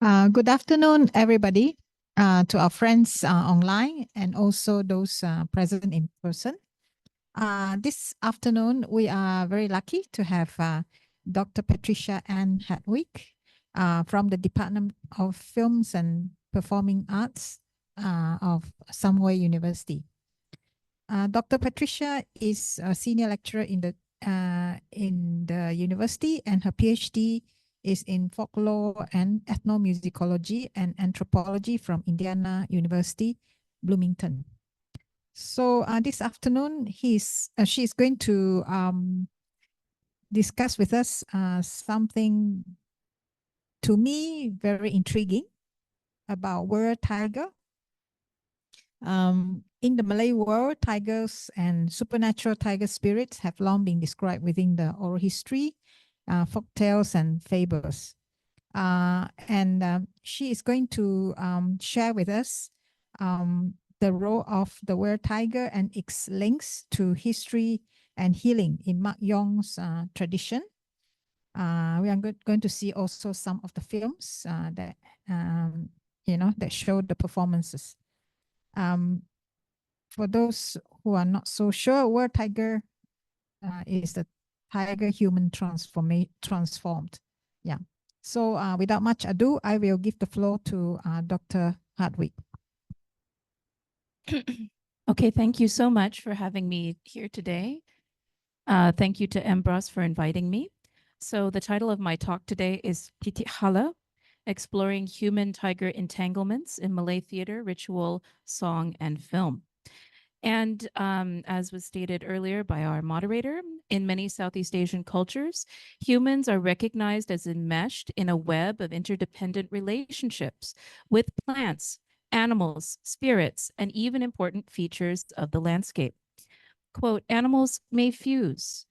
Good afternoon, everybody, to our friends online and also those present in person. This afternoon, we are very lucky to have Dr. Patricia Ann Hardwick from the Department of Films and Performing Arts of Somewhere University. Dr. Patricia is a senior lecturer in the university, and her PhD is in folklore and ethnomusicology and anthropology from Indiana University, Bloomington. So this afternoon, she's going to discuss with us something, to me, very intriguing about were-tiger. In the Malay world, tigers and supernatural tiger spirits have long been described within the oral history, folk tales, and fables. She is going to share with us the role of the were-tiger and its links to history and healing in Mak Yong's tradition. We are going to see also some of the films that show the performances. For those who are not so sure, were-tiger is the tiger human transformed. Yeah. So without much ado, I will give the floor to Dr. Hardwick. Okay, thank you so much for having me here today. Thank you to MBRAS for inviting me. So the title of my talk today is Titih Hala, Exploring Human Tiger Entanglements in Malay Theater, Ritual, Song, and Film. And as was stated earlier by our moderator, in many Southeast Asian cultures, humans are recognized as enmeshed in a web of interdependent relationships with plants, animals, spirits, and even important features of the landscape. Quote, animals may fuse,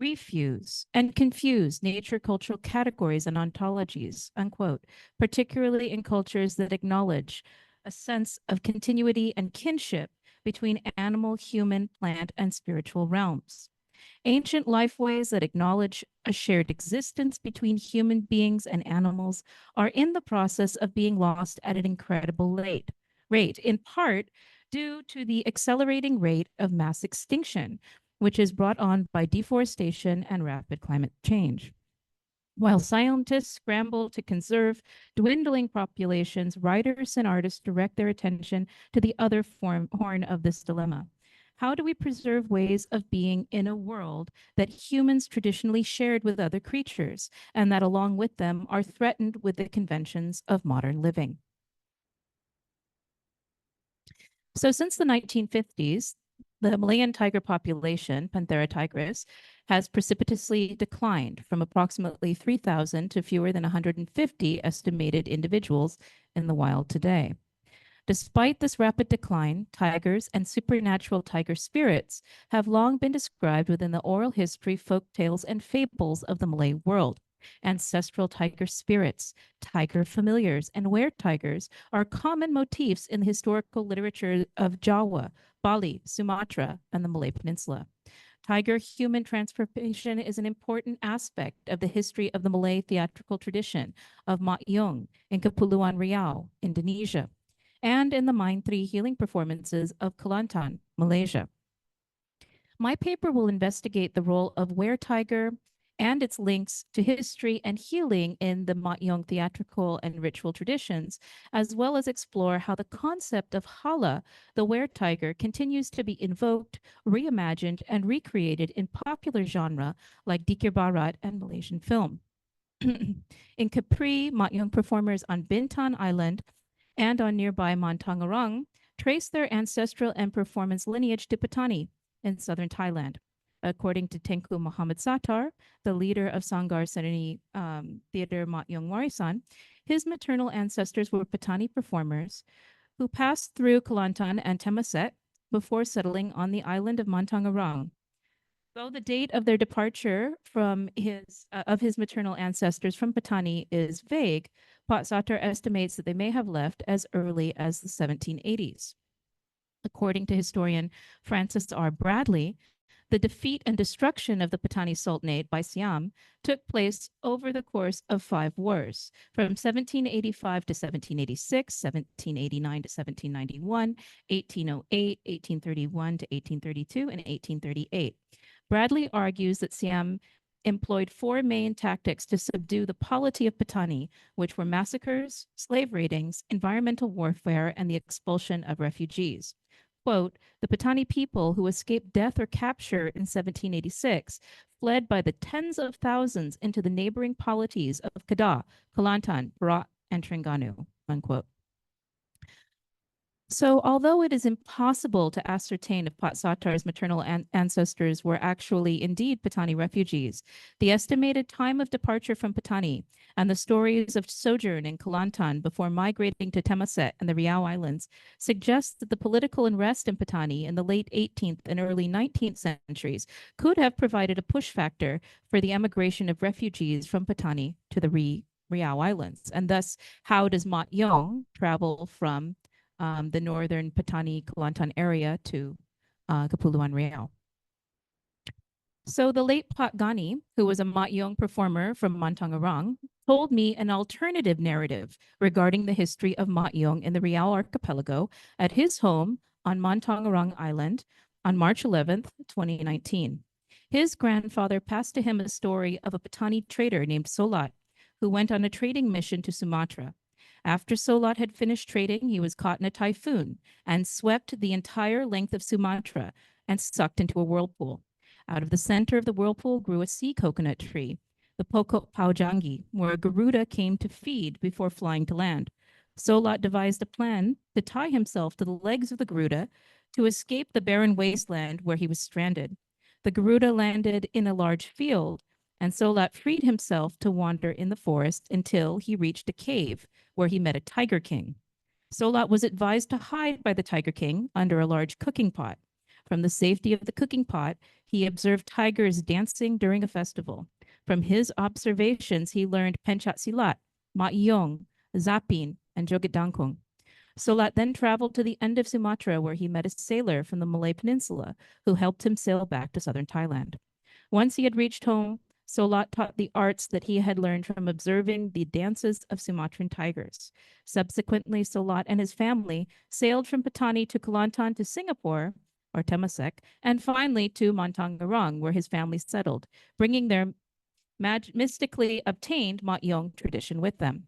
refuse, and confuse nature cultural categories and ontologies, unquote, particularly in cultures that acknowledge a sense of continuity and kinship between animal, human, plant, and spiritual realms. Ancient lifeways that acknowledge a shared existence between human beings and animals are in the process of being lost at an incredible rate, in part due to the accelerating rate of mass extinction, which is brought on by deforestation and rapid climate change. While scientists scramble to conserve dwindling populations, writers and artists direct their attention to the other horn of this dilemma. How do we preserve ways of being in a world that humans traditionally shared with other creatures, and that along with them are threatened with the conventions of modern living? So since the 1950s, the Malayan tiger population, Panthera tigris, has precipitously declined from approximately 3,000 to fewer than 150 estimated individuals in the wild today. Despite this rapid decline, tigers and supernatural tiger spirits have long been described within the oral history, folk tales, and fables of the Malay world. Ancestral tiger spirits, tiger familiars, and were-tigers are common motifs in the historical literature of Jawa, Bali, Sumatra, and the Malay Peninsula. Tiger human transformation is an important aspect of the history of the Malay theatrical tradition of Mak Yong in Kepulauan Riau, Indonesia, and in the Mind 3 healing performances of Kelantan, Malaysia. My paper will investigate the role of were-tiger and its links to history and healing in the Mak Yong theatrical and ritual traditions, as well as explore how the concept of hala, the were-tiger, continues to be invoked, reimagined, and recreated in popular genre like Dikir Barat and Malaysian film. In Capri, Mak Yong performers on Bintan Island and on nearby Montangerang trace their ancestral and performance lineage to Patani in southern Thailand. According to Tengku Muhammad Sattar, the leader of Sanggar Serenity Theater Mak Yong Warisan, his maternal ancestors were Patani performers who passed through Kelantan and Temaset before settling on the island of Montangerang. Though the date of their departure from his maternal ancestors from Patani is vague, Pat Sattar estimates that they may have left as early as the 1780s. According to historian Francis R. Bradley, The defeat and destruction of the Patani Sultanate by Siam took place over the course of 5 wars, from 1785 to 1786, 1789 to 1791, 1808, 1831 to 1832, and 1838. Bradley argues that Siam employed 4 main tactics to subdue the polity of Patani, which were massacres, slave raidings, environmental warfare, and the expulsion of refugees. Quote, the Patani people who escaped death or capture in 1786 fled by the tens of thousands into the neighboring polities of Kedah, Kelantan, Perak, and Terengganu, unquote. So although it is impossible to ascertain if Pat Satar's maternal ancestors were actually indeed Patani refugees, the estimated time of departure from Patani and the stories of sojourn in Kelantan before migrating to Temasek and the Riau Islands suggest that the political unrest in Patani in the late 18th and early 19th centuries could have provided a push factor for the emigration of refugees from Patani to the Riau Islands. And thus, how does Mat Yong travel from the northern Patani Kelantan area to Kepulauan Riau? So the late Pat Ghani, who was a Mat Yong performer from Montang Arang, told me an alternative narrative regarding the history of Mat Yong in the Riau Archipelago at his home on Montang Arang Island on March 11th, 2019. His grandfather passed to him a story of a Patani trader named Solat, who went on a trading mission to Sumatra. After Solat had finished trading, he was caught in a typhoon and swept the entire length of Sumatra and sucked into a whirlpool. Out of the center of the whirlpool grew a sea coconut tree, the Pokok Paujangi, where a Garuda came to feed before flying to land. Solat devised a plan to tie himself to the legs of the Garuda to escape the barren wasteland where he was stranded. The Garuda landed in a large field, and Solat freed himself to wander in the forest until he reached a cave where he met a tiger king. Solat was advised to hide by the tiger king under a large cooking pot. From the safety of the cooking pot, he observed tigers dancing during a festival. From his observations, he learned Pencak Silat, Mat Yong, Zapin, and Joget Dangkung. Solat then traveled to the end of Sumatra, where he met a sailor from the Malay Peninsula who helped him sail back to southern Thailand. Once he had reached home, Solat taught the arts that he had learned from observing the dances of Sumatran tigers. Subsequently, Solat and his family sailed from Patani to Kelantan to Singapore, or Temasek, and finally to Montang Arang, where his family settled, bringing their mystically obtained Mat Yong tradition with them.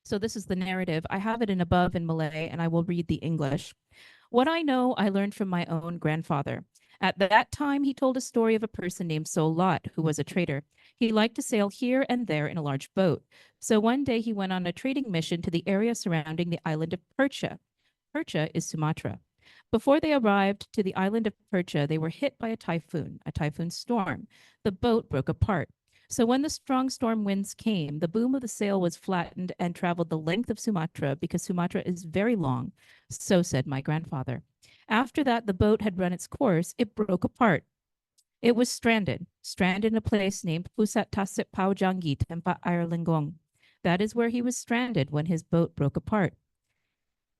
So this is the narrative. I have it above in Malay, and I will read the English. What I know, I learned from my own grandfather. At that time, he told a story of a person named Solat, who was a trader. He liked to sail here and there in a large boat. So one day he went on a trading mission to the area surrounding the island of Percha. Percha is Sumatra. Before they arrived to the island of Percha, they were hit by a typhoon storm. The boat broke apart. So when the strong storm winds came, the boom of the sail was flattened and traveled the length of Sumatra because Sumatra is very long, so said my grandfather. After that, the boat had run its course, it broke apart. It was stranded in a place named Pusat Tasip Paujangi, Tempat Air Lenggong. That is where he was stranded when his boat broke apart.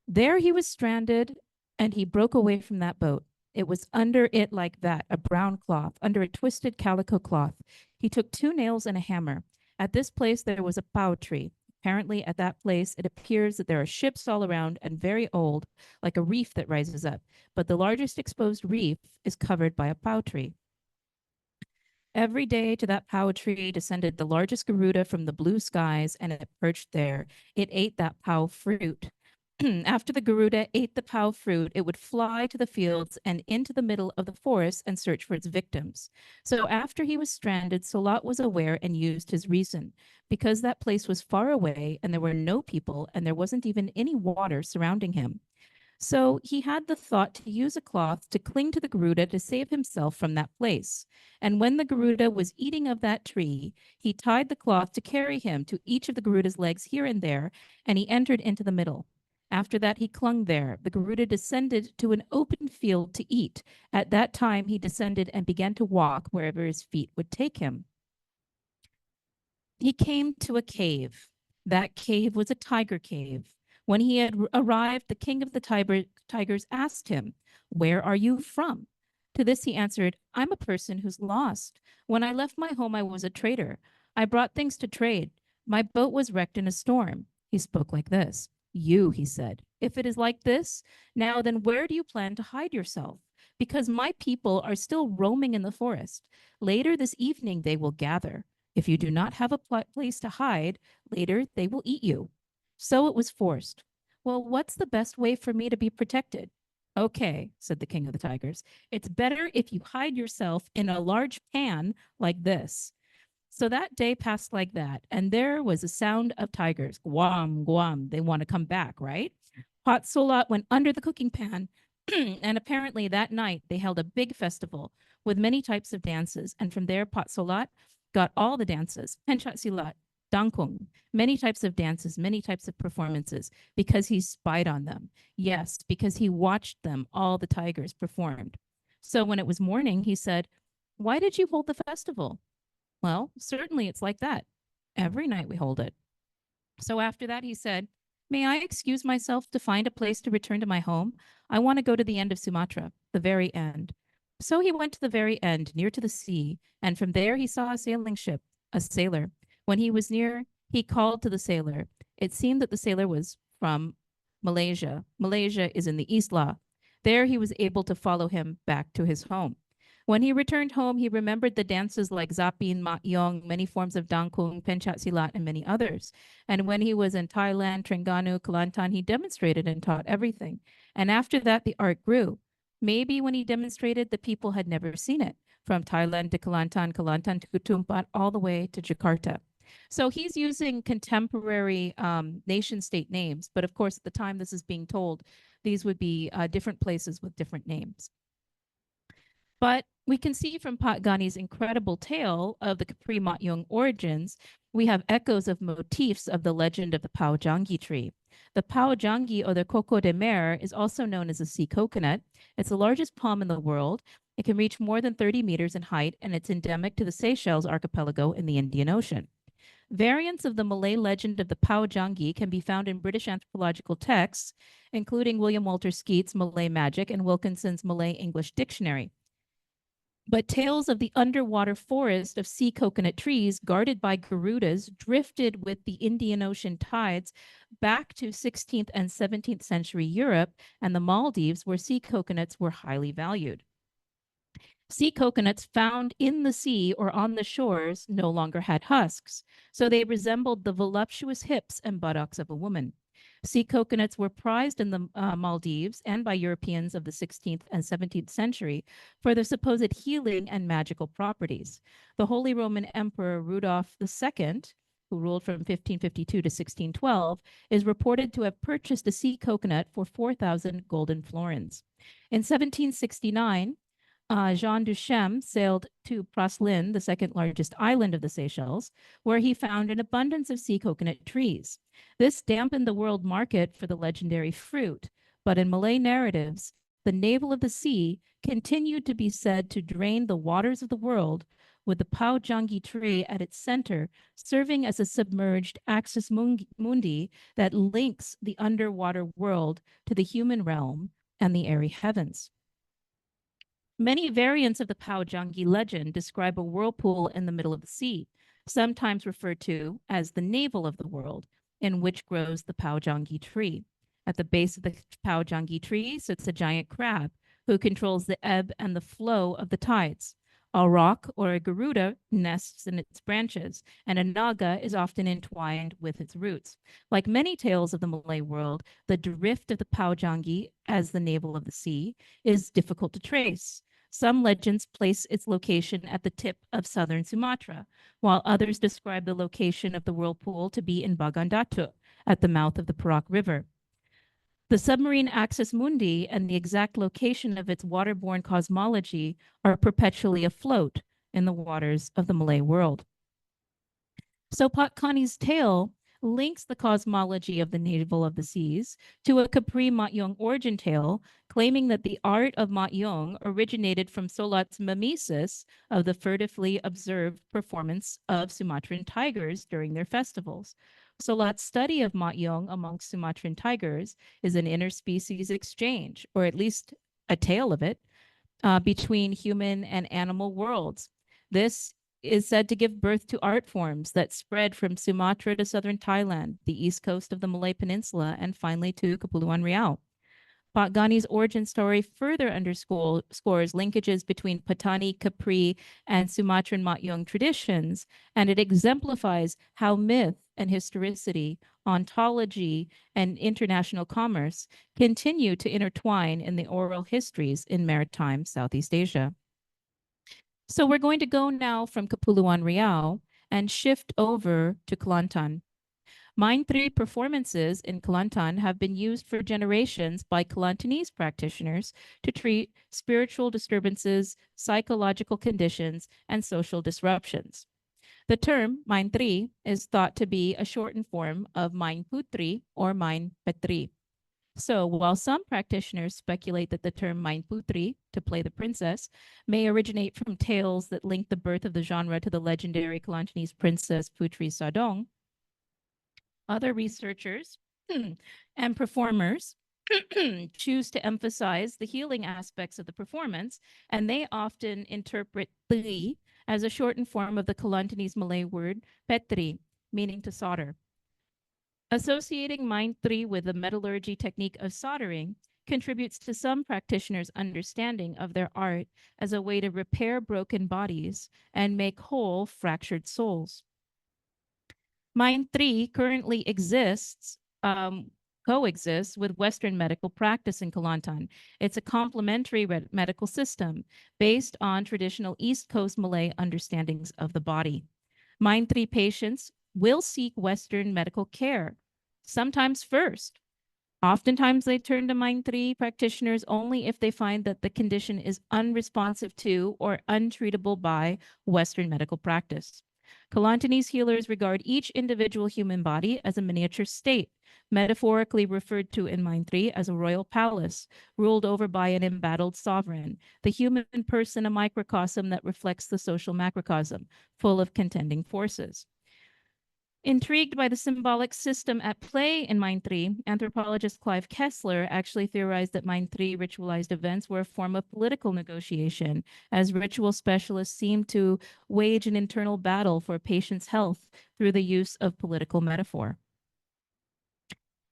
There he was stranded, and he broke away from that boat. It was under it like that, a brown cloth, under a twisted calico cloth. He took 2 nails and a hammer. At this place, there was a pau tree. Apparently, at that place, it appears that there are ships all around and very old, like a reef that rises up. But the largest exposed reef is covered by a pau tree. Every day to that pau tree descended the largest Garuda from the blue skies, and it perched there. It ate that pau fruit. After the Garuda ate the pau fruit, it would fly to the fields and into the middle of the forest and search for its victims. So after he was stranded, Solat was aware and used his reason. Because that place was far away and there were no people and there wasn't even any water surrounding him. So he had the thought to use a cloth to cling to the Garuda to save himself from that place. And when the Garuda was eating of that tree, he tied the cloth to carry him to each of the Garuda's legs here and there, and he entered into the middle. After that, he clung there. The Garuda descended to an open field to eat. At that time, he descended and began to walk wherever his feet would take him. He came to a cave. That cave was a tiger cave. When he had arrived, the king of the tigers asked him, "Where are you from?" To this he answered, I'm a person who's lost. When I left my home, I was a trader. I brought things to trade. My boat was wrecked in a storm. He spoke like this. You, he said, if it is like this, now then where do you plan to hide yourself? Because my people are still roaming in the forest. Later this evening they will gather. If you do not have a place to hide, later they will eat you. So it was forced. Well, what's the best way for me to be protected? Okay, said the king of the tigers. It's better if you hide yourself in a large pan like this. So that day passed like that, and there was a sound of tigers. Guam, guam. They want to come back, right? Pot Solat went under the cooking pan, and apparently that night they held a big festival with many types of dances. And from there, Pot Solat got all the dances, Penchat Silat, Dangkung, many types of dances, many types of performances, because he spied on them. Yes, because he watched them, all the tigers performed. So when it was morning, he said, why did you hold the festival? Well, certainly it's like that. Every night we hold it. So after that, he said, may I excuse myself to find a place to return to my home? I want to go to the end of Sumatra, the very end. So he went to the very end, near to the sea, and from there he saw a sailing ship, a sailor. When he was near, he called to the sailor. It seemed that the sailor was from Malaysia. Malaysia is in the East Law. There he was able to follow him back to his home. When he returned home, he remembered the dances like Zapin, Mat Yong, many forms of Dangkung, Penchat Silat, and many others. And when he was in Thailand, Terengganu, Kelantan, he demonstrated and taught everything. And after that, the art grew. Maybe when he demonstrated, the people had never seen it, from Thailand to Kelantan, Kelantan to Ketumpat, all the way to Jakarta. So he's using contemporary nation-state names, but of course, at the time this is being told, these would be different places with different names. But we can see from Pat Ghani's incredible tale of the Capri Matyong origins, we have echoes of motifs of the legend of the Pao Jangi tree. The Pao Jangi, or the Coco de Mer, is also known as a sea coconut. It's the largest palm in the world. It can reach more than 30 meters in height, and it's endemic to the Seychelles archipelago in the Indian Ocean. Variants of the Malay legend of the Pao Jangi can be found in British anthropological texts, including William Walter Skeat's Malay Magic and Wilkinson's Malay English Dictionary. But tales of the underwater forest of sea coconut trees guarded by Garudas drifted with the Indian Ocean tides back to 16th and 17th century Europe and the Maldives, where sea coconuts were highly valued. Sea coconuts found in the sea or on the shores no longer had husks, so they resembled the voluptuous hips and buttocks of a woman. Sea coconuts were prized in the Maldives and by Europeans of the 16th and 17th century for their supposed healing and magical properties. The Holy Roman Emperor Rudolph II, who ruled from 1552 to 1612, is reported to have purchased a sea coconut for 4,000 golden florins. In 1769, Jean Duchem sailed to Praslin, the second largest island of the Seychelles, where he found an abundance of sea coconut trees. This dampened the world market for the legendary fruit, but in Malay narratives, the navel of the sea continued to be said to drain the waters of the world, with the Pao Jangi tree at its center serving as a submerged axis mundi that links the underwater world to the human realm and the airy heavens. Many variants of the Pao Jangi legend describe a whirlpool in the middle of the sea, sometimes referred to as the navel of the world, in which grows the Pao Jangi tree. At the base of the Pao Jangi tree sits a giant crab who controls the ebb and the flow of the tides. A rock or a garuda nests in its branches, and a naga is often entwined with its roots. Like many tales of the Malay world, the drift of the Pao Jangi as the navel of the sea is difficult to trace. Some legends place its location at the tip of southern Sumatra, while others describe the location of the whirlpool to be in Bagan Datuk, at the mouth of the Perak River. The submarine axis mundi and the exact location of its waterborne cosmology are perpetually afloat in the waters of the Malay world. So Pat Ghani's tale links the cosmology of the navel of the seas to a Capri Matyong origin tale, claiming that the art of Matyong originated from Solat's mimesis of the furtively observed performance of Sumatran tigers during their festivals. Solat's study of Matyong amongst Sumatran tigers is an interspecies exchange, or at least a tale of it. between human and animal worlds. This is said to give birth to art forms that spread from Sumatra to southern Thailand, the east coast of the Malay Peninsula, and finally to Kepulauan Riau. Patgani's origin story further underscores linkages between Patani, Capri, and Sumatran Matyong traditions, and it exemplifies how myth and historicity, ontology, and international commerce continue to intertwine in the oral histories in maritime Southeast Asia. So we're going to go now from Kepulauan Riau and shift over to Kelantan. Mind 3 performances in Kelantan have been used for generations by Kelantanese practitioners to treat spiritual disturbances, psychological conditions, and social disruptions. The term Mind 3 is thought to be a shortened form of Mind Putri or Mind Petri. So while some practitioners speculate that the term Mind Putri, to play the princess, may originate from tales that link the birth of the genre to the legendary Kelantanese princess Putri Sadong, other researchers and performers choose to emphasize the healing aspects of the performance, and they often interpret tri as a shortened form of the Kelantanese Malay word petri, meaning to solder. Associating Mind 3 with the metallurgy technique of soldering contributes to some practitioners' understanding of their art as a way to repair broken bodies and make whole fractured souls. Mind 3 currently coexists with Western medical practice in Kelantan. It's a complementary medical system based on traditional East Coast Malay understandings of the body. Mind 3 patients will seek Western medical care, sometimes first. Oftentimes, they turn to Mind 3 practitioners only if they find that the condition is unresponsive to or untreatable by Western medical practice. Kelantanese healers regard each individual human body as a miniature state, metaphorically referred to in Mind 3 as a royal palace, ruled over by an embattled sovereign, the human person a microcosm that reflects the social macrocosm, full of contending forces. Intrigued by the symbolic system at play in Mind 3, anthropologist Clive Kessler actually theorized that Mind 3 ritualized events were a form of political negotiation, as ritual specialists seemed to wage an internal battle for a patient's health through the use of political metaphor.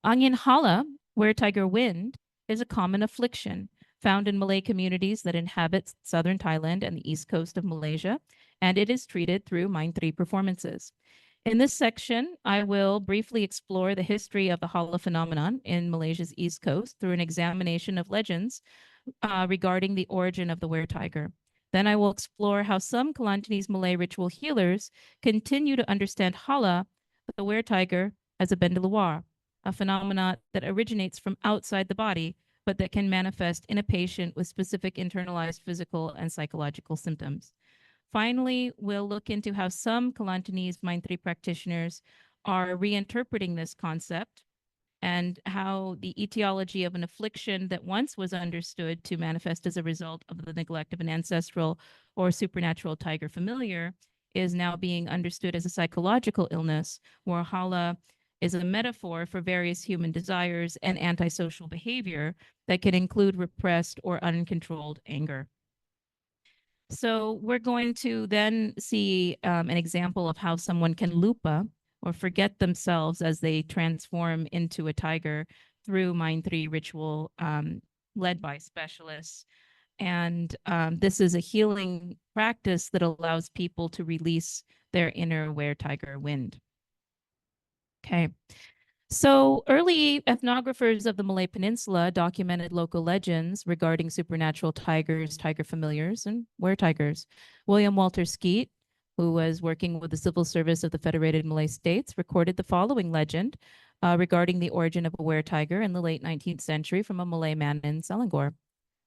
Angin Hala, were-tiger wind, is a common affliction found in Malay communities that inhabit southern Thailand and the east coast of Malaysia, and it is treated through Mind 3 performances. In this section, I will briefly explore the history of the Hala phenomenon in Malaysia's east coast through an examination of legends regarding the origin of the were-tiger. Then I will explore how some Kelantanese Malay ritual healers continue to understand Hala, the were-tiger, as a benda luar, a phenomenon that originates from outside the body, but that can manifest in a patient with specific internalized physical and psychological symptoms. Finally, we'll look into how some Kelantanese Mind 3 practitioners are reinterpreting this concept and how the etiology of an affliction that once was understood to manifest as a result of the neglect of an ancestral or supernatural tiger familiar is now being understood as a psychological illness, where Hala is a metaphor for various human desires and antisocial behavior that can include repressed or uncontrolled anger. So we're going to then see an example of how someone can lupa or forget themselves as they transform into a tiger through Mind 3 ritual led by specialists. And this is a healing practice that allows people to release their inner were-tiger wind. Okay. So early ethnographers of the Malay Peninsula documented local legends regarding supernatural tigers, tiger familiars, and were-tigers. William Walter Skeet, who was working with the Civil Service of the Federated Malay States, recorded the following legend regarding the origin of a were-tiger in the late 19th century from a Malay man in Selangor.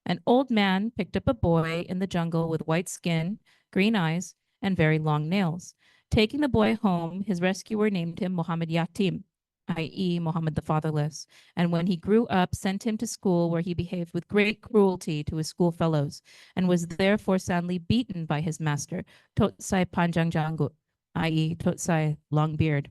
An old man picked up a boy in the jungle with white skin, green eyes, and very long nails. Taking the boy home, his rescuer named him Muhammad Yatim, i.e. Muhammad the Fatherless, and when he grew up, sent him to school where he behaved with great cruelty to his schoolfellows and was therefore soundly beaten by his master, Totsai Panjang Janggut, i.e. Totsai Long Beard,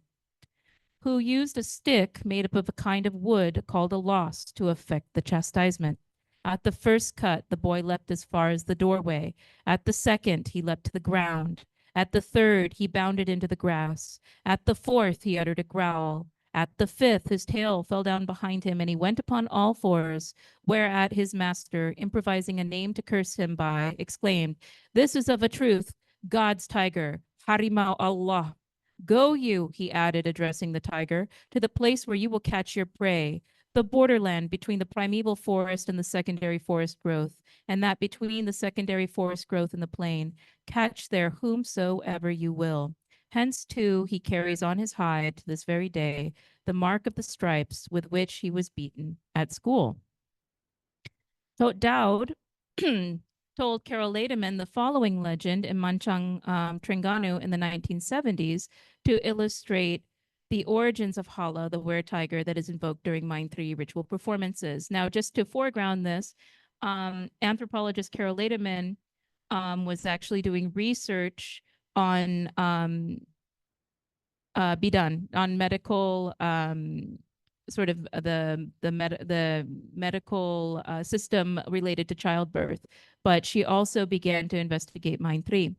who used a stick made up of a kind of wood called a los to effect the chastisement. At the first cut, the boy leapt as far as the doorway. At the second, he leapt to the ground. At the third, he bounded into the grass. At the fourth, he uttered a growl. At the fifth, his tail fell down behind him, and he went upon all fours, whereat his master, improvising a name to curse him by, exclaimed, "This is of a truth God's tiger, Harimau Allah. Go you," he added, addressing the tiger, "to the place where you will catch your prey, the borderland between the primeval forest and the secondary forest growth, and that between the secondary forest growth and the plain. Catch there whomsoever you will." Hence, too, he carries on his hide to this very day the mark of the stripes with which he was beaten at school. So Dowd told Carol Lademan the following legend in Mancang Trengganu in the 1970s to illustrate the origins of Hala, the were-tiger that is invoked during Mind 3 ritual performances. Now, just to foreground this, anthropologist Carol Lademan was actually doing research on bidan, on medical sort of the medical system related to childbirth, but she also began to investigate Mind 3.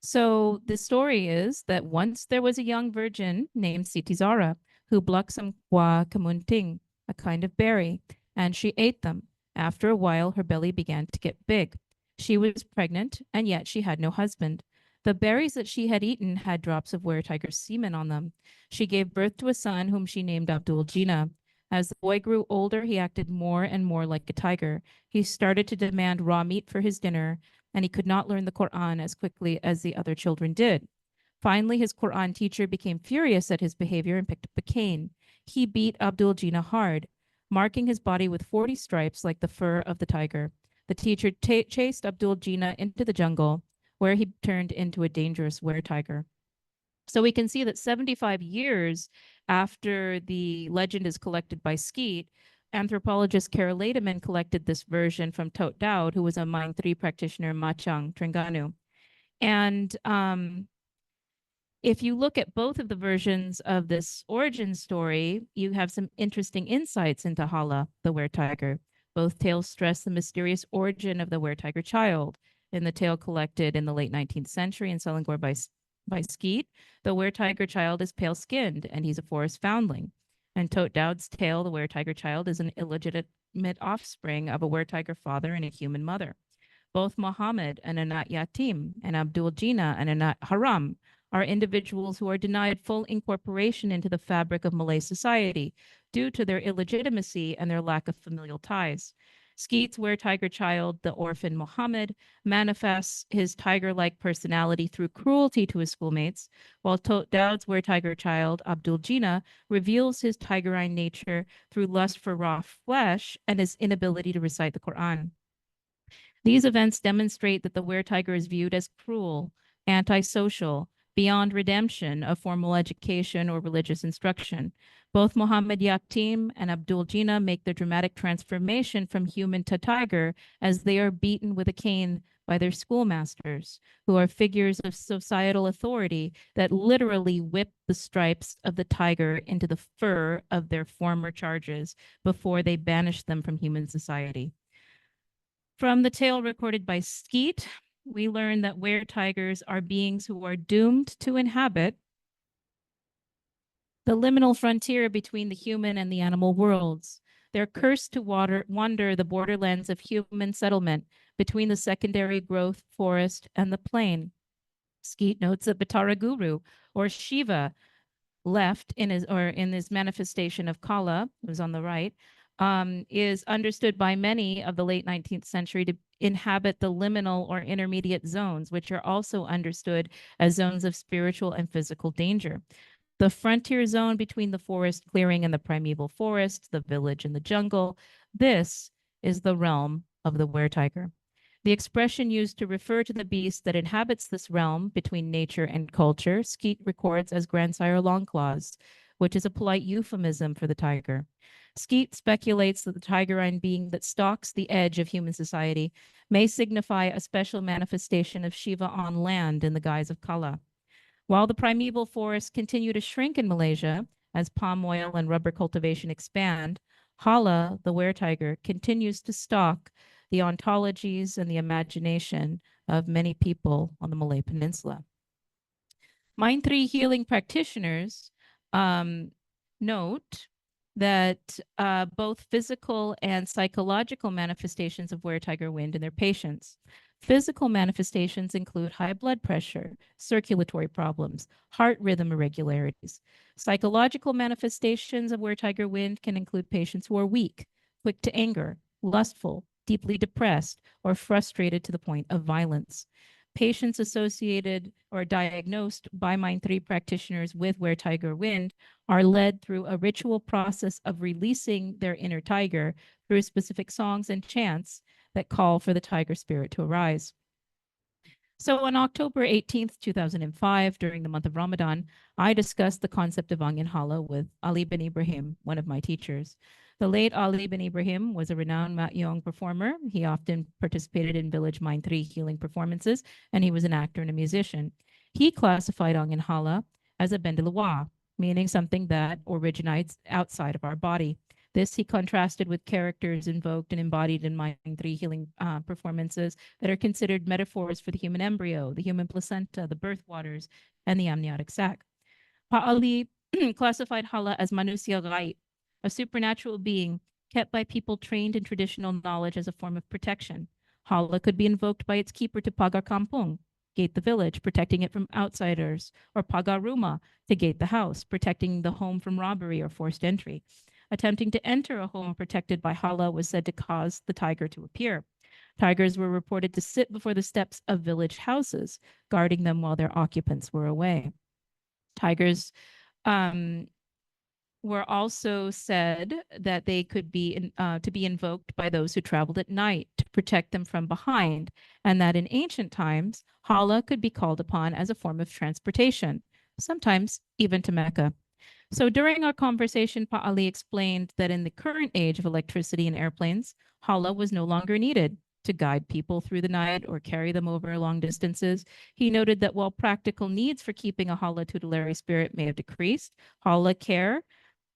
So the story is that once there was a young virgin named Sitizara who plucked some kwa kamunting, a kind of berry, and she ate them. After a while, her belly began to get big. She was pregnant, and yet she had no husband. The berries that she had eaten had drops of were-tiger semen on them. She gave birth to a son whom she named Abdul Jina. As the boy grew older, he acted more and more like a tiger. He started to demand raw meat for his dinner, and he could not learn the Quran as quickly as the other children did. Finally, his Quran teacher became furious at his behavior and picked up a cane. He beat Abdul Jina hard, marking his body with 40 stripes like the fur of the tiger. The teacher chased Abdul Jina into the jungle, where he turned into a dangerous were-tiger. So we can see that 75 years after the legend is collected by Skeet, anthropologist Carol Lademan collected this version from Tot Dowd, who was a Mind 3 practitioner in Machang, Trengganu. And if you look at both of the versions of this origin story, you have some interesting insights into Hala, the were-tiger. Both tales stress the mysterious origin of the were-tiger child. In the tale collected in the late 19th century in Selangor by Skeet, the were-tiger child is pale-skinned, and he's a forest foundling. In Tot Dowd's tale, the were-tiger child is an illegitimate offspring of a were-tiger father and a human mother. Both Muhammad, an Anat Yatim, and Abdul Jina, an Anat Haram, are individuals who are denied full incorporation into the fabric of Malay society due to their illegitimacy and their lack of familial ties. Skeet's were-tiger child, the orphan Muhammad, manifests his tiger-like personality through cruelty to his schoolmates, while Tot Dowd's were-tiger child, Abdul Jina, reveals his tigerine nature through lust for raw flesh and his inability to recite the Quran. These events demonstrate that the were-tiger is viewed as cruel, antisocial, beyond redemption of formal education or religious instruction. Both Muhammad Yatim and Abdul Jina make the dramatic transformation from human to tiger as they are beaten with a cane by their schoolmasters, who are figures of societal authority that literally whip the stripes of the tiger into the fur of their former charges before they banish them from human society. From the tale recorded by Skeet, we learn that were-tigers are beings who are doomed to inhabit the liminal frontier between the human and the animal worlds. They're cursed to wander the borderlands of human settlement between the secondary growth forest and the plain. Skeet notes that Batara Guru, or Shiva, left in his manifestation of Kala, who's on the right, is understood by many of the late 19th century to inhabit the liminal or intermediate zones, which are also understood as zones of spiritual and physical danger. The frontier zone between the forest clearing and the primeval forest, the village and the jungle, this is the realm of the were-tiger. The expression used to refer to the beast that inhabits this realm between nature and culture, Skeet records as Grandsire Longclaws, which is a polite euphemism for the tiger. Skeet speculates that the tigerine being that stalks the edge of human society may signify a special manifestation of Shiva on land in the guise of Kala. While the primeval forests continue to shrink in Malaysia as palm oil and rubber cultivation expand, Hala, the were-tiger, continues to stalk the ontologies and the imagination of many people on the Malay Peninsula. Mind Tree healing practitioners note that both physical and psychological manifestations of were-tiger wind in their patients. Physical manifestations include high blood pressure, circulatory problems, heart rhythm irregularities. Psychological manifestations of were-tiger wind can include patients who are weak, quick to anger, lustful, deeply depressed, or frustrated to the point of violence. Patients associated or diagnosed by Mind 3 practitioners with were-tiger wind are led through a ritual process of releasing their inner tiger through specific songs and chants that call for the tiger spirit to arise. So on October 18th, 2005, during the month of Ramadan, I discussed the concept of Angin Hala with Ali bin Ibrahim, one of my teachers. The late Ali bin Ibrahim was a renowned Matyong performer. He often participated in Village Mind 3 healing performances, and he was an actor and a musician. He classified Angin Hala as a bendilawa, meaning something that originates outside of our body. This he contrasted with characters invoked and embodied in Mind 3 healing performances that are considered metaphors for the human embryo, the human placenta, the birth waters, and the amniotic sac. Pa'ali classified Hala as manusia gaib, a supernatural being kept by people trained in traditional knowledge as a form of protection. Hala could be invoked by its keeper to pagar kampung, gate the village, protecting it from outsiders, or pagar rumah, to gate the house, protecting the home from robbery or forced entry. Attempting to enter a home protected by Hala was said to cause the tiger to appear. Tigers were reported to sit before the steps of village houses, guarding them while their occupants were away. Tigers were also said that they could be to be invoked by those who traveled at night to protect them from behind, and that in ancient times, Hala could be called upon as a form of transportation, sometimes even to Mecca. So during our conversation, Pa'ali explained that in the current age of electricity and airplanes, Hala was no longer needed to guide people through the night or carry them over long distances. He noted that while practical needs for keeping a Hala tutelary spirit may have decreased, Hala care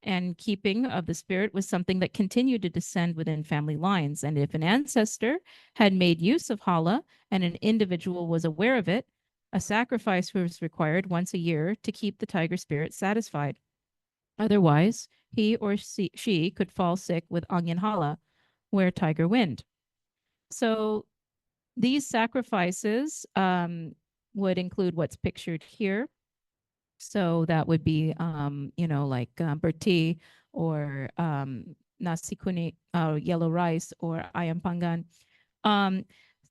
and keeping of the spirit was something that continued to descend within family lines. And if an ancestor had made use of Hala and an individual was aware of it, a sacrifice was required once a year to keep the tiger spirit satisfied. Otherwise, he or she could fall sick with Angin Hala, where tiger wind. So these sacrifices would include what's pictured here. So that would be, like berti or nasi kuning, yellow rice, or ayam panggang.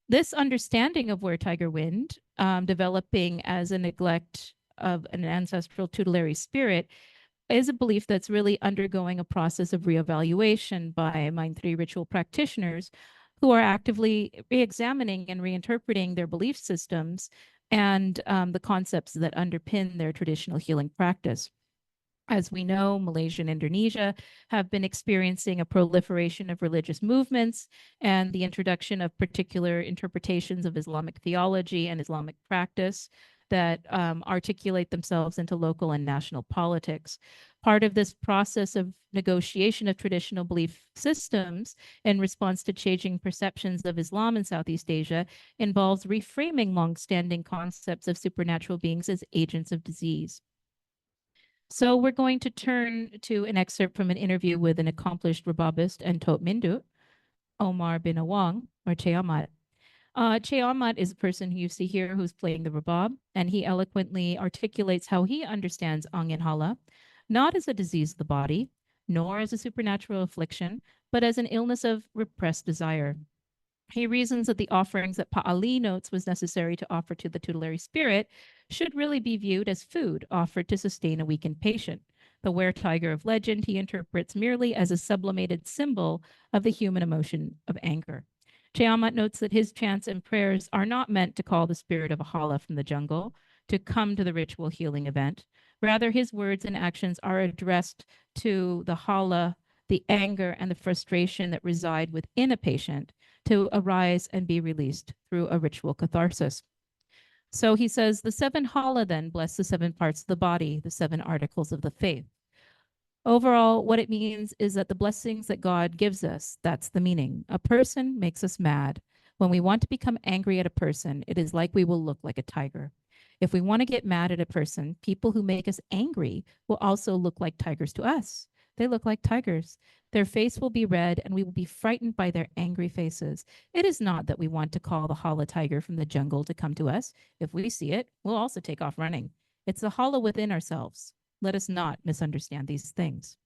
This understanding of where tiger wind developing as a neglect of an ancestral tutelary spirit is a belief that's really undergoing a process of reevaluation by Mind 3 ritual practitioners who are actively re-examining and reinterpreting their belief systems and the concepts that underpin their traditional healing practice. As we know, Malaysia and Indonesia have been experiencing a proliferation of religious movements and the introduction of particular interpretations of Islamic theology and Islamic practice that articulate themselves into local and national politics. Part of this process of negotiation of traditional belief systems in response to changing perceptions of Islam in Southeast Asia involves reframing longstanding concepts of supernatural beings as agents of disease. So we're going to turn to an excerpt from an interview with an accomplished rebabist and Tot Mindu, Omar bin Awang, or Che Amat. Che Amat is a person who you see here who's playing the rebab, and he eloquently articulates how he understands Angin Hala, not as a disease of the body, nor as a supernatural affliction, but as an illness of repressed desire. He reasons that the offerings that Pa'ali notes was necessary to offer to the tutelary spirit should really be viewed as food offered to sustain a weakened patient. The were-tiger of legend he interprets merely as a sublimated symbol of the human emotion of anger. Che Amat notes that his chants and prayers are not meant to call the spirit of a Hala from the jungle to come to the ritual healing event. Rather, his words and actions are addressed to the Hala, the anger and the frustration that reside within a patient, to arise and be released through a ritual catharsis. So he says, the seven Hala then bless the seven parts of the body, the seven articles of the faith. Overall, what it means is that the blessings that God gives us, that's the meaning. A person makes us mad. When we want to become angry at a person, it is like we will look like a tiger. If we want to get mad at a person, people who make us angry will also look like tigers to us. They look like tigers. Their face will be red and we will be frightened by their angry faces. It is not that we want to call the Hala tiger from the jungle to come to us. If we see it, we'll also take off running. It's the Hala within ourselves. Let us not misunderstand these things.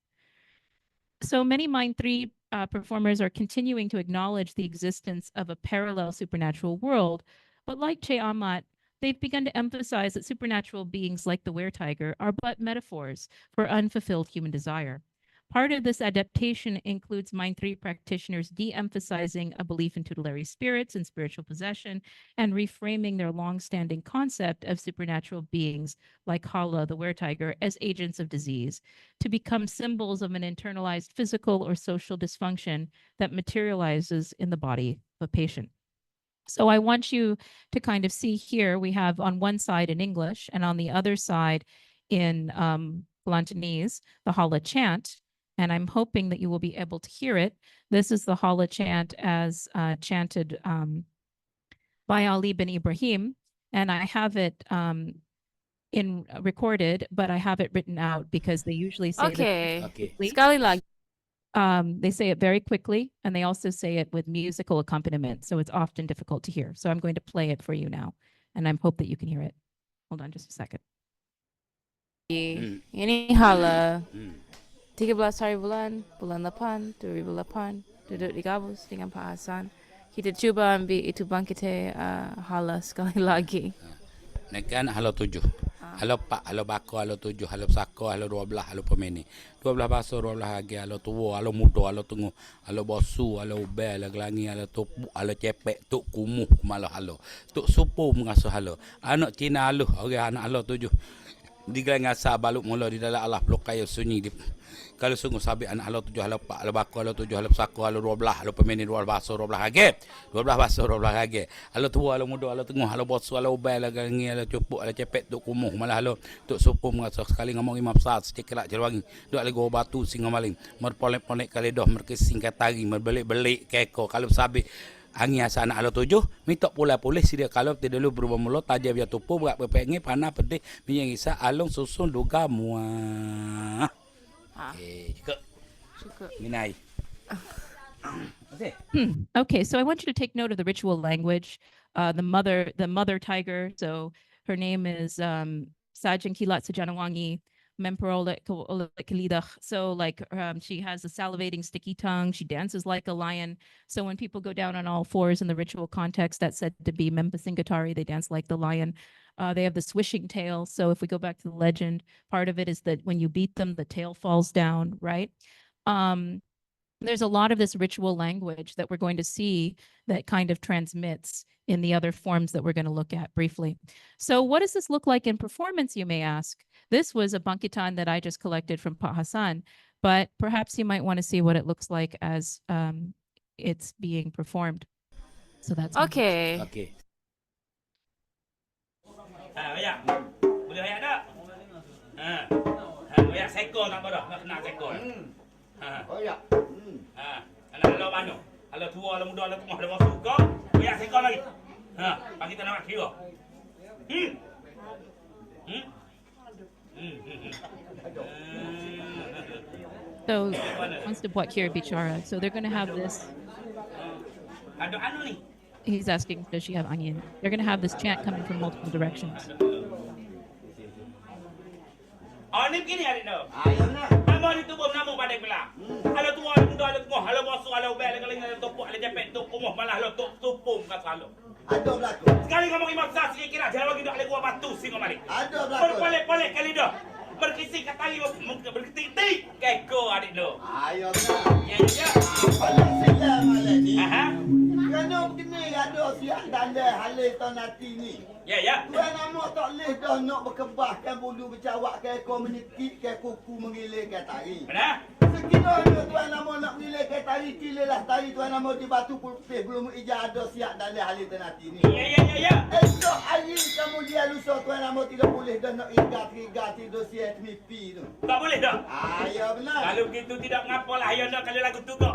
So many Mind 3 performers are continuing to acknowledge the existence of a parallel supernatural world, but like Che Amat, they've begun to emphasize that supernatural beings like the were-tiger are but metaphors for unfulfilled human desire. Part of this adaptation includes Mind 3 practitioners de-emphasizing a belief in tutelary spirits and spiritual possession and reframing their long-standing concept of supernatural beings like Hala, the were-tiger, as agents of disease to become symbols of an internalized physical or social dysfunction that materializes in the body of a patient. So I want you to kind of see here, we have on one side in English and on the other side in Kelantanese, the Hala chant. And I'm hoping that you will be able to hear it. This is the Hala chant as chanted by Ali bin Ibrahim. And I have it in recorded, but I have it written out because they usually say Sekali lagi. they say it very quickly, and they also say it with musical accompaniment. So it's often difficult to hear. So I'm going to play it for you now. And I hope that you can hear it. Hold on just a second. Ini Hala 13 hari bulan 8 2008 duduk di gabus dengan Pak Hasan. Kita cuba ambil itu bangkit Hala sekali lagi. Nekan halo 7. Halo 4, halo bako, halo 7, halo sako, halo 12, halo pemeni. 12 baso, 12 hagi, halo tua, halo muda, halo tengah, halo bosu, halo ubel, halo gelangi, halo tupu, halo cepek, tuk kumuh, malah halo. Tuk supu mengasuh halo. Anak Cina halo, anak halo 7. Di gelang asal baluk mula di dalam Allah blok kayu sunyi di kalau sungguh sabit anak halo 7 halo 4 halo bako halo 7 halo sako halo 12 halo pemeni 12 baso 12 hage 12 baso 12 hage halo tua halo muda halo tengah halo bosu halo ubel halo gangi halo cupuk halo cepek tuk kumuh malah halo tuk supu mengasuh sekali ngomong imam saat sekelak jelwangi duk lego batu singa maling merpolek-polek kali doh merkesing katari merbelik-belik keko kalau sabit angin asa anak halo 7 minta pula dia kalau tidak dulu berubah mula tajam dia tupu berat berpengi panah pedih minyak isa alung susun duga muah. Minai. Okay, so I want you to take note of the ritual language. The mother tiger. So her name is Sajin Kilat Sajanawangi. So like she has a salivating sticky tongue. She dances like a lion. So when people go down on all fours in the ritual context, that's said to be Mempasingatari. They dance like the lion. They have the swishing tail. So if we go back to the legend, part of it is that when you beat them, the tail falls down, right? There's a lot of this ritual language that we're going to see that kind of transmits in the other forms that we're going to look at briefly. So what does this look like in performance, you may ask? This was a Bangkitan that I just collected from Pak Hasan, but perhaps you might want to see what it looks like as it's being performed. So that's Okay. Okay. Boleh ayat tak? Ayat sekor tak apa dah, nak kena sekor. Oh ya. Anak halo mana? Halo tua, halo muda, halo tengah, halo bawah kau. Ayat sekor lagi. Bagi kita nak kira. So wants to buat kira bicara. So they're going to have this. Ada anu ni. He's asking, does she have onion? They're going to have this chant coming from multiple directions. Oh, ni begini adik tu. Nama ni tubuh nama pada belah. Halo tua, halo muda, halo tengah, halo bawah, halo ubel, halo keling, halo topuk, halo cepet, tuk kumuh, malah halo tuk supum kat selalu. Ada berlaku. Sekali ngomong imam sah sikit kira, jangan bagi duk gua batu singo malik. Ada berlaku. Berpolek-polek kali dah. Berkisi katali berketik-tik keko adik tu. Ayo nak. Ya. Paling sila malam ni. Aha. Kerana begini ada siap dalam halih tanati ni. Ya, ya. Tuan Amok tak boleh dah nak berkebahkan bulu bercawak ke komuniti ke kuku mengilir ke tari. Benar? Sekiranya Tuan Amok nak mengilir ke tari, kililah tari Tuan Amok di Batu Putih belum ijah ada siap dalam halih tanati ni. Ya, ya, ya, ya. Esok hari kemudian lusa Tuan Amok tidak boleh dah nak igat tidur siap mipi tu. Tak boleh dah. Ya benar. Kalau begitu tidak ngapalah ayah nak kalau lagu tu kok.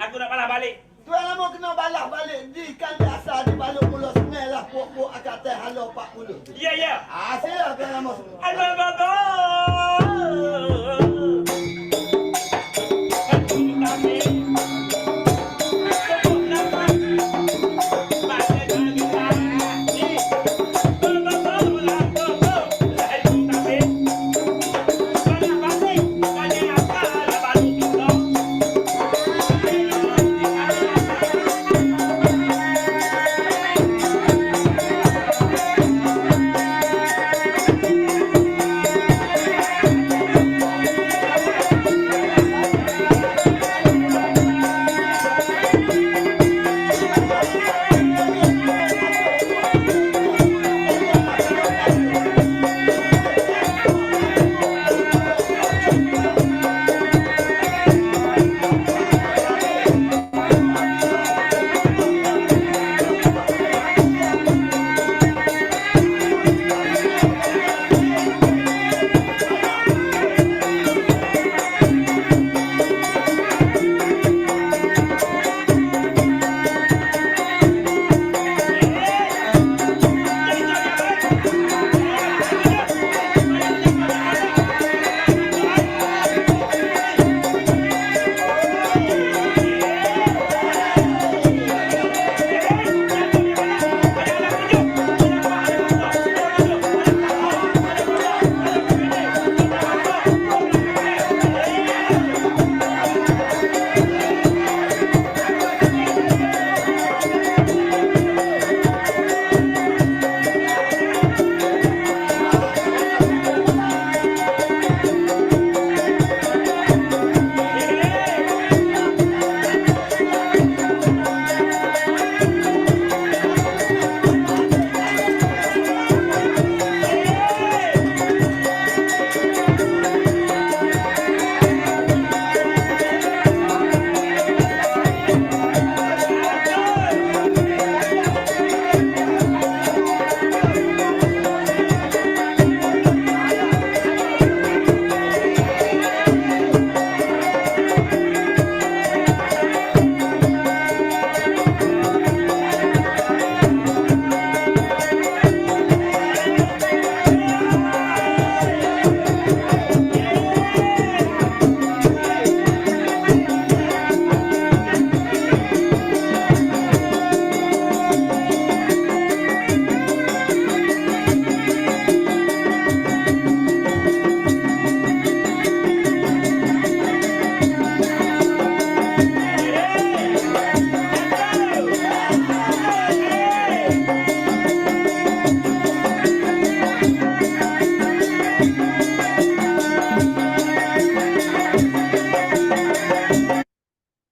Aku nak balas balik. Tuan Amok kena balas balik di kali asal di baluk mula semel lah pok-pok akak teh halo 40. Ya, ya. Sila Tuan Amok.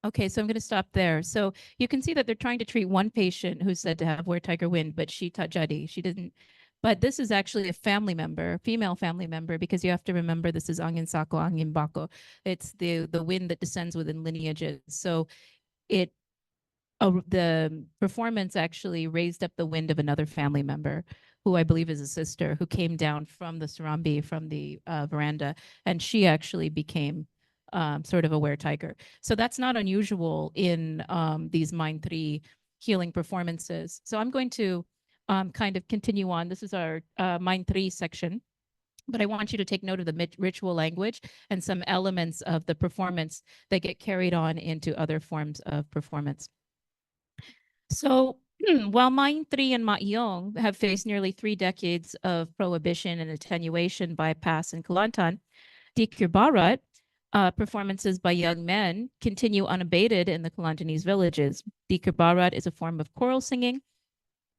Okay, so I'm going to stop there. So you can see that they're trying to treat one patient who's said to have where tiger wind, but she tajadi. She didn't. But this is actually a family member, female family member, because you have to remember this is angin sako, angin bako. It's the wind that descends within lineages. So the performance actually raised up the wind of another family member, who I believe is a sister, who came down from the Sarambi, from the veranda, and she actually became sort of a were tiger. So that's not unusual in these Mind 3 healing performances. So I'm going to kind of continue on. This is our Mind 3 section, but I want you to take note of the ritual language and some elements of the performance that get carried on into other forms of performance. So while Mind 3 and Ma'yong have faced nearly 3 decades of prohibition and attenuation by PAS and Kelantan, Dikir Barat performances by young men continue unabated in the Kelantanese villages. Dikir Barat is a form of choral singing.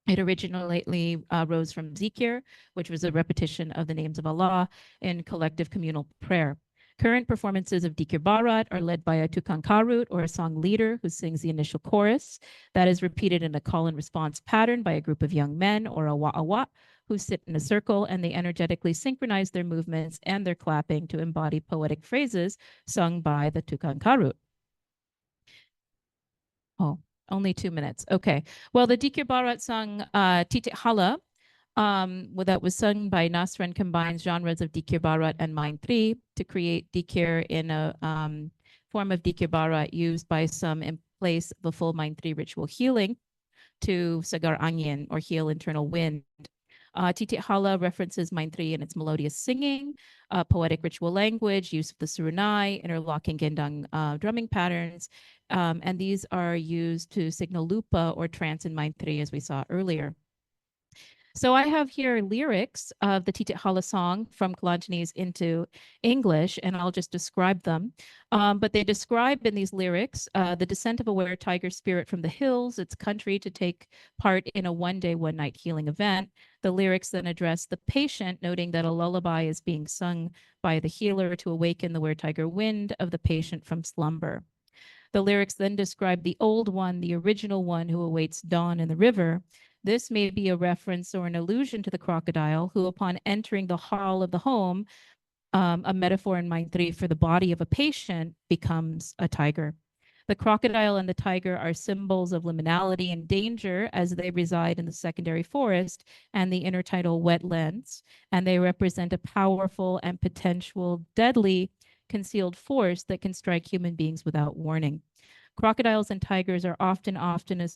It originally rose from zikir, which was a repetition of the names of Allah in collective communal prayer. Current performances of Dikir Barat are led by a Tukang Karut, or a song leader, who sings the initial chorus. That is repeated in a call and response pattern by a group of young men, or awa-awa, who sit in a circle, and they energetically synchronize their movements and their clapping to embody poetic phrases sung by the Tukang Karut. Oh, only 2 minutes. Okay. Well, the Dikir Barat song Titih Hala, that was sung by Nasran, combines genres of Dikir Barat and Maintri to create Dikir in a form of Dikir Barat used by some in place of a full Maintri ritual healing to sagar angin, or heal internal wind. Titih Hala references Maintri in its melodious singing, poetic ritual language, use of the surunai, interlocking gendang drumming patterns, and these are used to signal lupa or trance in Maintri, as we saw earlier. So I have here lyrics of the Titih Hala song from Kelantanese into English, and I'll just describe them. But they describe in these lyrics the descent of a were-tiger spirit from the hills, its country, to take part in a one-day, one-night healing event. The lyrics then address the patient, noting that a lullaby is being sung by the healer to awaken the were-tiger wind of the patient from slumber. The lyrics then describe the old one, the original one, who awaits dawn in the river. This may be a reference or an allusion to the crocodile who, upon entering the hall of the home, a metaphor in Maintri for the body of a patient, becomes a tiger. The crocodile and the tiger are symbols of liminality and danger as they reside in the secondary forest and the intertidal wetlands, and they represent a powerful and potential deadly concealed force that can strike human beings without warning. Crocodiles and tigers are often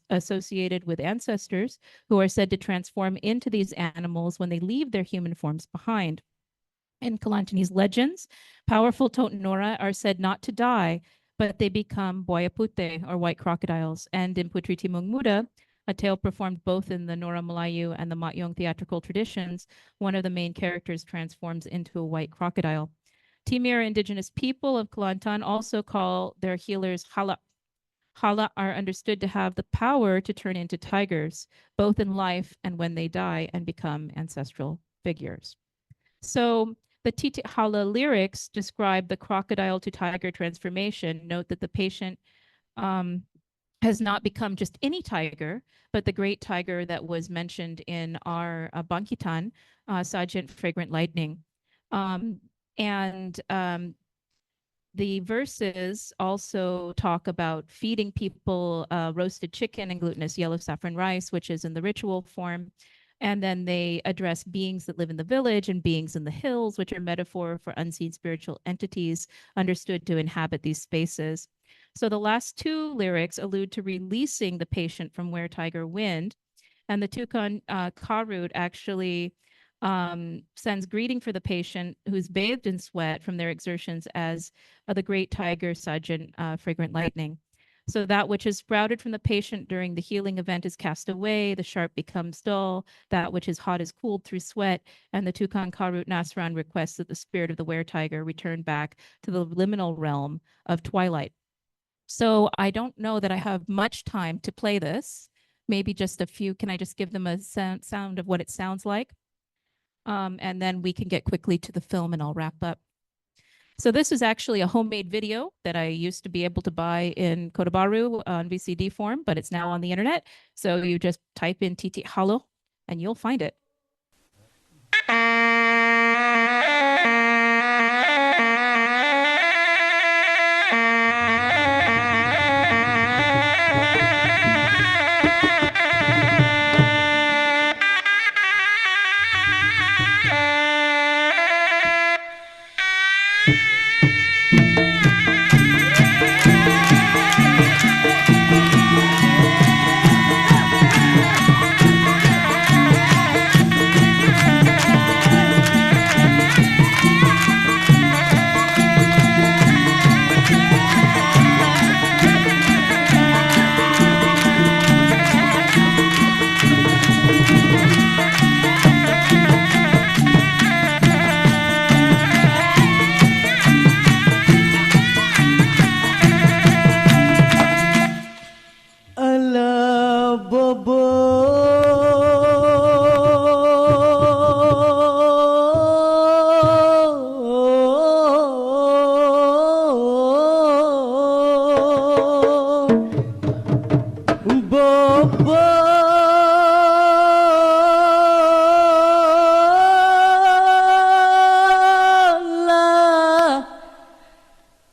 associated with ancestors who are said to transform into these animals when they leave their human forms behind. In Kelantanese legends, powerful Totenora are said not to die, but they become buaya putih, or white crocodiles. And in Putri Timung Muda, a tale performed both in the Nora Melayu and the Matyong theatrical traditions, one of the main characters transforms into a white crocodile. Timur indigenous people of Kelantan also call their healers Hala. Hala are understood to have the power to turn into tigers, both in life and when they die and become ancestral figures. So the Titih Hala lyrics describe the crocodile to tiger transformation. Note that the patient has not become just any tiger, but the great tiger that was mentioned in our Bangkitan, Sergeant Fragrant Lightning. The verses also talk about feeding people roasted chicken and glutinous yellow saffron rice, which is in the ritual form. And then they address beings that live in the village and beings in the hills, which are metaphor for unseen spiritual entities understood to inhabit these spaces. So the last two lyrics allude to releasing the patient from were-tiger wind. And the Tukang Karut actually sends greeting for the patient who's bathed in sweat from their exertions as the great tiger Sergeant Fragrant Lightning. So that which is sprouted from the patient during the healing event is cast away, the sharp becomes dull, that which is hot is cooled through sweat, and the Tukang Karut Nasran requests that the spirit of the were-tiger return back to the liminal realm of twilight. So I don't know that I have much time to play this, maybe just a few. Can I just give them a sound of what it sounds like? And then we can get quickly to the film and I'll wrap up. So this is actually a homemade video that I used to be able to buy in Kota Baru on VCD form, but it's now on the internet. So you just type in Titih Hala and you'll find it.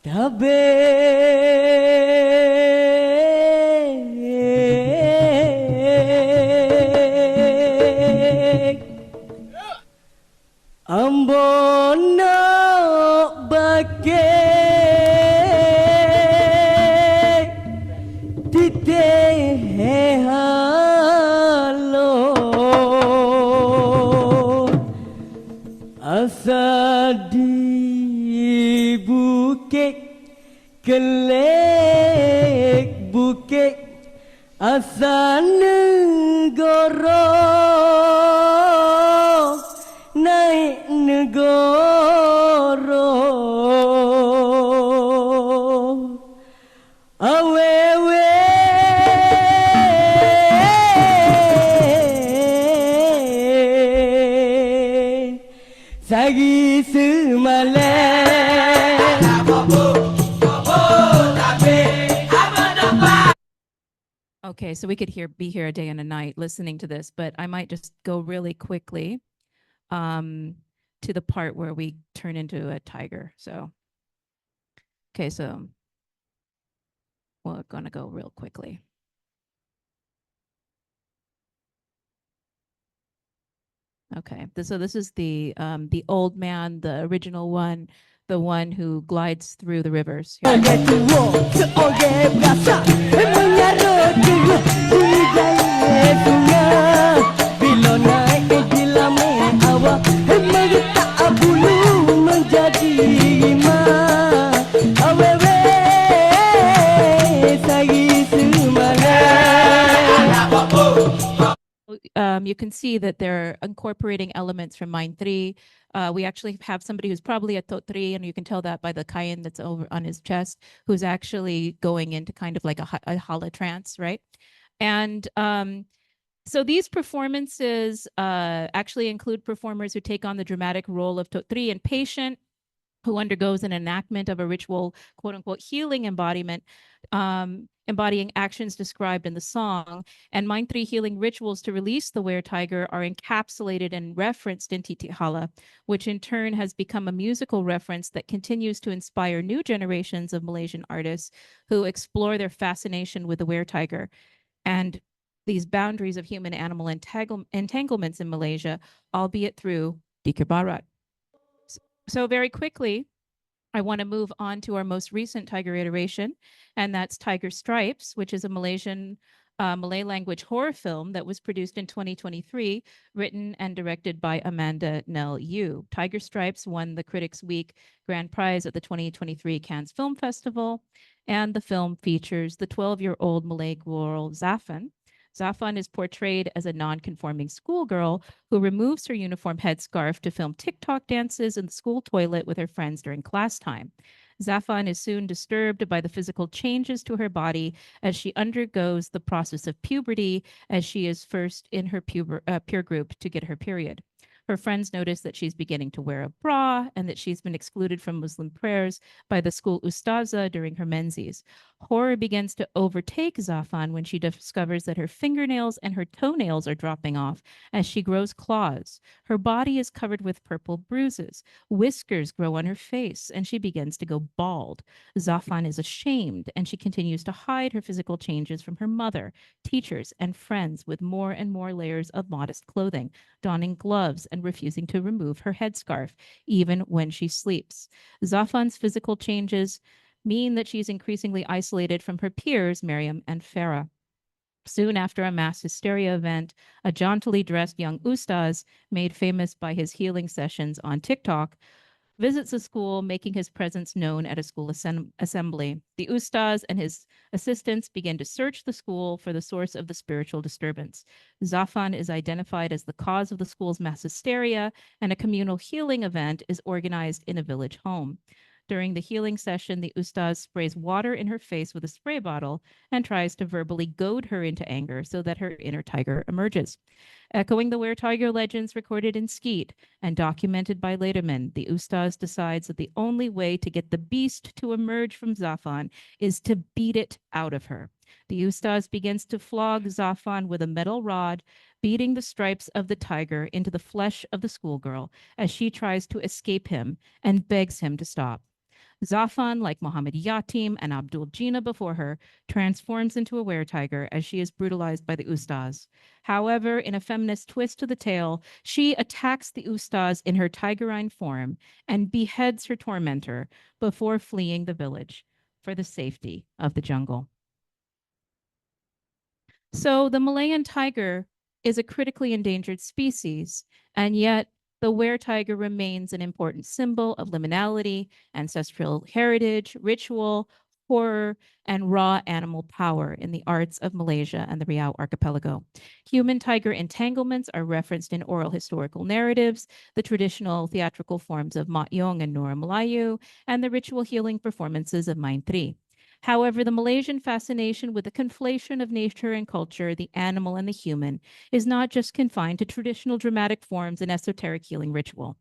Ambono bake Titih Hala asa di bukit kelek bukit asa negara naik negara awewe sagi semalai Okay, so we could be here a day and a night listening to this, but I might just go really quickly to the part where we turn into a tiger. So, okay, so we're gonna go real quickly. Okay, so this is the old man, the original one, the one who glides through the rivers. Here. You can see that they're incorporating elements from Mind 3. We actually have somebody who's probably a Tot 3, and you can tell that by the kain that's over on his chest, who's actually going into kind of like a Hala trance, right? And so these performances actually include performers who take on the dramatic role of Tot 3 and patient, who undergoes an enactment of a ritual, quote unquote, healing embodiment, embodying actions described in the song. And Mind 3 healing rituals to release the were-tiger are encapsulated and referenced in Titih Hala, which in turn has become a musical reference that continues to inspire new generations of Malaysian artists who explore their fascination with the were-tiger and these boundaries of human-animal entanglements in Malaysia, albeit through Dikir Barat. So very quickly, I want to move on to our most recent tiger iteration, and that's Tiger Stripes, which is a Malay language horror film that was produced in 2023, written and directed by Amanda Nell Yu. Tiger Stripes won the Critics' Week Grand Prize at the 2023 Cannes Film Festival, and the film features the 12-year-old Malay girl Zafan. Zafan is portrayed as a non-conforming schoolgirl who removes her uniform headscarf to film TikTok dances in the school toilet with her friends during class time. Zafan is soon disturbed by the physical changes to her body as she undergoes the process of puberty, as she is first in her peer group to get her period. Her friends notice that she's beginning to wear a bra and that she's been excluded from Muslim prayers by the school ustaza during her menses. Horror begins to overtake Zafan when she discovers that her fingernails and her toenails are dropping off as she grows claws. Her body is covered with purple bruises. Whiskers grow on her face and she begins to go bald. Zafan is ashamed and she continues to hide her physical changes from her mother, teachers, and friends with more and more layers of modest clothing, donning gloves and refusing to remove her headscarf, even when she sleeps. Zafan's physical changes mean that she's increasingly isolated from her peers, Miriam and Farah. Soon after a mass hysteria event, a jauntily dressed young ustaz, made famous by his healing sessions on TikTok, visits the school, making his presence known at a school assembly. The ustaz and his assistants begin to search the school for the source of the spiritual disturbance. Zafan is identified as the cause of the school's mass hysteria, and a communal healing event is organized in a village home. During the healing session, the ustaz sprays water in her face with a spray bottle and tries to verbally goad her into anger so that her inner tiger emerges. Echoing the were-tiger legends recorded in Skeet and documented by Lederman, the ustaz decides that the only way to get the beast to emerge from Zafan is to beat it out of her. The ustaz begins to flog Zafan with a metal rod, beating the stripes of the tiger into the flesh of the schoolgirl as she tries to escape him and begs him to stop. Zafan, like Muhammad Yatim and Abdul Jina before her, transforms into a were-tiger as she is brutalized by the Ustaz. However, in a feminist twist to the tale, she attacks the Ustaz in her tigerine form and beheads her tormentor before fleeing the village for the safety of the jungle. So the Malayan tiger is a critically endangered species, and yet the were-tiger remains an important symbol of liminality, ancestral heritage, ritual, horror, and raw animal power in the arts of Malaysia and the Riau archipelago. Human-tiger entanglements are referenced in oral historical narratives, the traditional theatrical forms of Mak Yong and Nura Melayu, and the ritual healing performances of Maintri. However, the Malaysian fascination with the conflation of nature and culture, the animal and the human, is not just confined to traditional dramatic forms and esoteric healing ritual.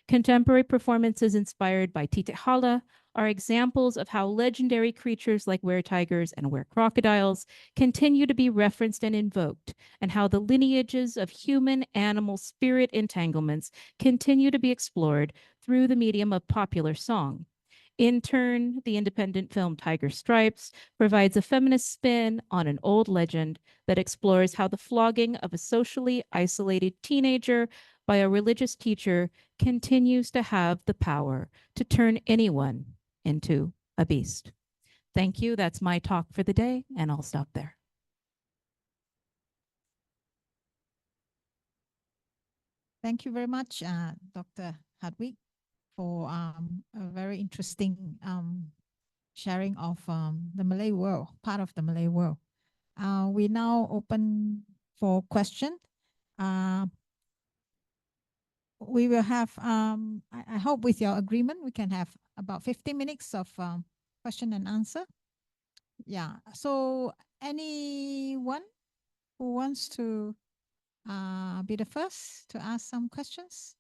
Contemporary performances inspired by Titih Hala are examples of how legendary creatures like were-tigers and were-crocodiles continue to be referenced and invoked, and how the lineages of human-animal spirit entanglements continue to be explored through the medium of popular song. In turn, the independent film Tiger Stripes provides a feminist spin on an old legend that explores how the flogging of a socially isolated teenager by a religious teacher continues to have the power to turn anyone into a beast. Thank you. That's my talk for the day, and I'll stop there. Thank you very much, Dr. Hardwick, for a very interesting sharing of the Malay world, part of the Malay world. We now open for question. We will have, I hope with your agreement, we can have about 15 minutes of question and answer. Yeah, so anyone who wants to be the first to ask some questions?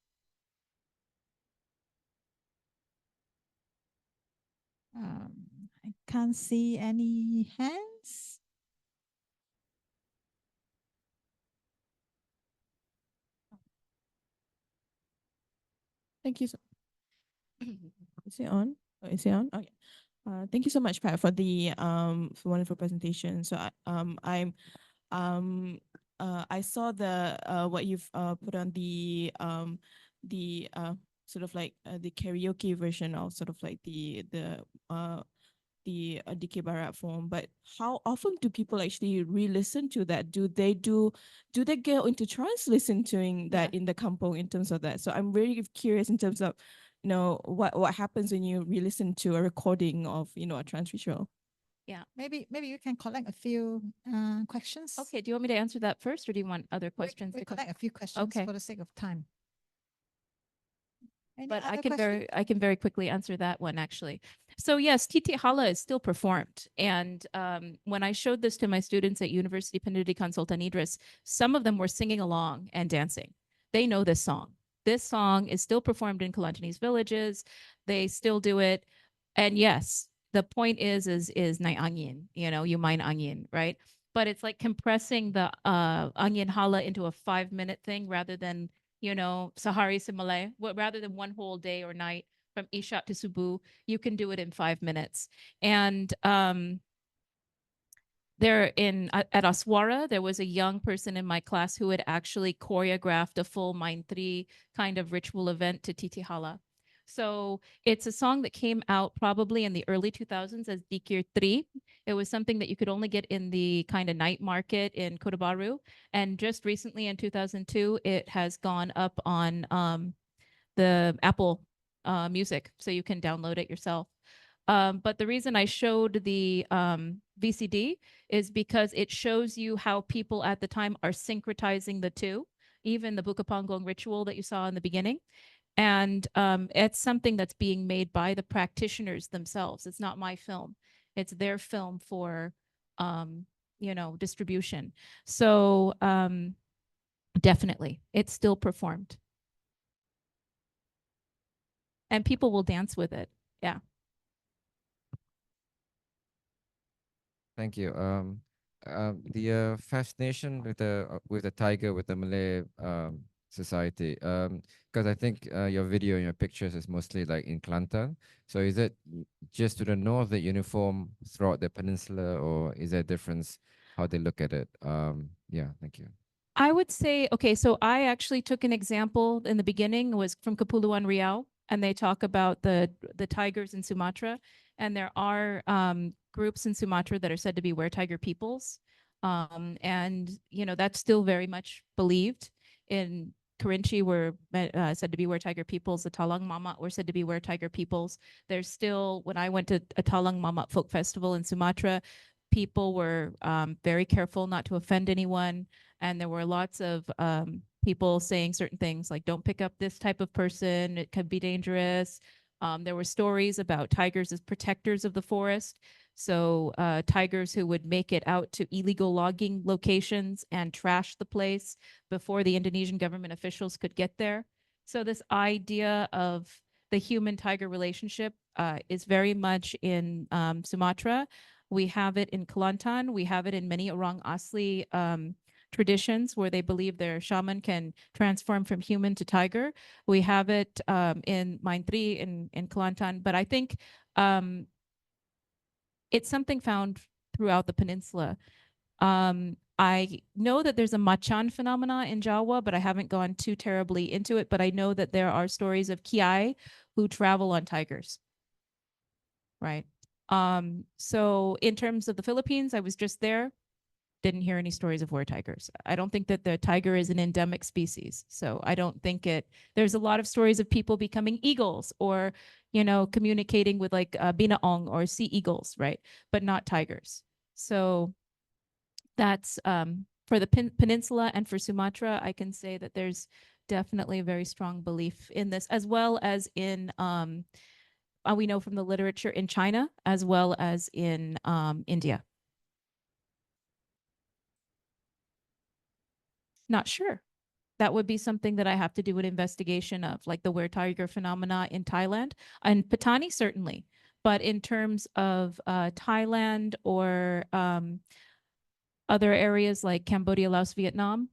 I can't see any hands. Thank you. Is it on? Oh, is it on? Oh, yeah. Thank you so much, Pat, for the wonderful presentation. So I saw the what you've put on the sort of like the karaoke version of sort of like the DK Barat form, but how often do people actually re-listen to that? Do they get into trance listening to that in the kampong in terms of that? So I'm really curious in terms of, you know, what happens when you re-listen to a recording of, you know, a trance ritual. Yeah, maybe you can collect a few questions. Okay, do you want me to answer that first, or do you want other questions? We collect a few questions for the sake of time. But I can very quickly answer that one, actually. So yes, Titih Hala is still performed. And when I showed this to my students at University Pendidikan Sultan Idris, some of them were singing along and dancing. They know this song. This song is still performed in Kelantanese villages. They still do it. And yes, the point is naik angin, you know, you mine angin, right? But it's like compressing the angin hala into a 5-minute thing rather than, you know, Sahari to Malay, rather than one whole day or night from Ishat to Subuh, you can do it in 5 minutes. And there at Aswara, there was a young person in my class who had actually choreographed a full Maintri kind of ritual event to Titih Hala. So it's a song that came out probably in the early 2000s as Dikir 3. It was something that you could only get in the kind of night market in Kota Baru. And just recently in 2002, it has gone up on the Apple Music, so you can download it yourself. But the reason I showed the VCD is because it shows you how people at the time are syncretizing the two, even the Buka Panggong ritual that you saw in the beginning. And it's something that's being made by the practitioners themselves. It's not my film. It's their film for, you know, distribution. So definitely, it's still performed. And people will dance with it. Yeah. Thank you. The fascination with the tiger, with the Malay society? Because I think your video and your pictures is mostly like in Kelantan. So is it just to the north that uniform throughout the peninsula, or is there a difference how they look at it? Yeah, thank you. I would say, okay, so I actually took an example in the beginning, was from Kepulauan Riau, and they talk about the tigers in Sumatra, and there are groups in Sumatra that are said to be were-tiger peoples, and you know that's still very much believed. In Kerinci were said to be were-tiger peoples. The Talang Mamat were said to be were-tiger peoples. There's still, when I went to a Talang Mamat folk festival in Sumatra, people were very careful not to offend anyone. And there were lots of people saying certain things like, don't pick up this type of person, it could be dangerous. There were stories about tigers as protectors of the forest. So tigers who would make it out to illegal logging locations and trash the place before the Indonesian government officials could get there. So this idea of the human-tiger relationship is very much in Sumatra. We have it in Kelantan. We have it in many Orang Asli traditions where they believe their shaman can transform from human to tiger. We have it in Maintri in Kelantan, but I think it's something found throughout the peninsula. I know that there's a macan phenomena in Jawa, but I haven't gone too terribly into it, but I know that there are stories of kiai who travel on tigers, right? So in terms of the Philippines, I was just there. Didn't hear any stories of were tigers. I don't think that the tiger is an endemic species. So I don't think there's a lot of stories of people becoming eagles or, you know, communicating with like binaong or sea eagles, right? But not tigers. So that's for the peninsula, and for Sumatra, I can say that there's definitely a very strong belief in this, as well as in, we know from the literature in China, as well as in India. Not sure. That would be something that I have to do an investigation of, like the were-tiger phenomena in Thailand. And Patani, certainly. But in terms of Thailand or other areas like Cambodia, Laos, Vietnam,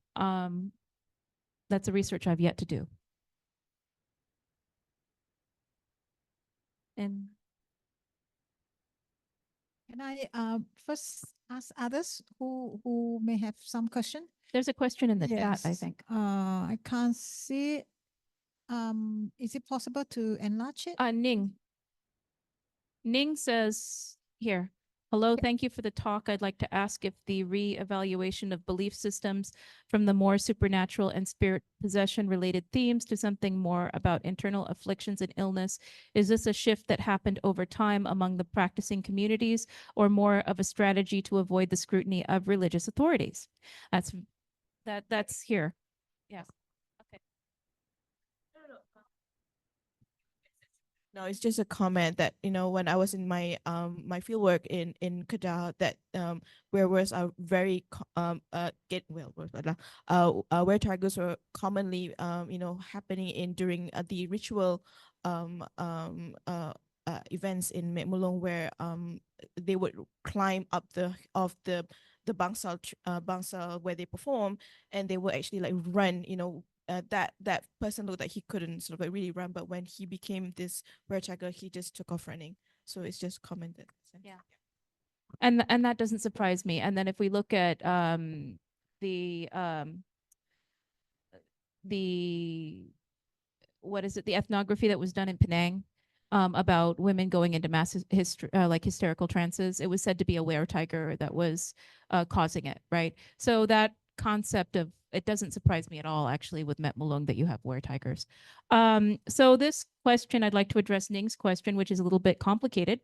that's a research I've yet to do. And can I first ask others who may have some question? there's a question in the chat, I Yes. think. I can't see it. Is it possible to enlarge it? Ning. Ning says here, hello, thank you for the talk. I'd like to ask if the re-evaluation of belief systems from the more supernatural and spirit possession related themes to something more about internal afflictions and illness, is this a shift that happened over time among the practicing communities, or more of a strategy to avoid the scrutiny of religious authorities? That's here. Yes. Okay. No, it's just a comment that, you know, when I was in my my fieldwork in Kedah, that were-tigers are very were-tigers were commonly you know, happening in during the ritual events in Mek Mulong, where they would climb up the bangsal where they perform, and they would actually like run, you know. That person looked like he couldn't sort of like really run, but when he became this were-tiger, he just took off running. So it's just commented. Yeah. And that doesn't surprise me. And then if we look at the what is it, the ethnography that was done in Penang about women going into mass like hysterical trances, it was said to be a were-tiger that was causing it, right? So that concept of, it doesn't surprise me at all, actually, with Mek Mulong that you have were-tigers. So this question, I'd like to address Ning's question, which is a little bit complicated.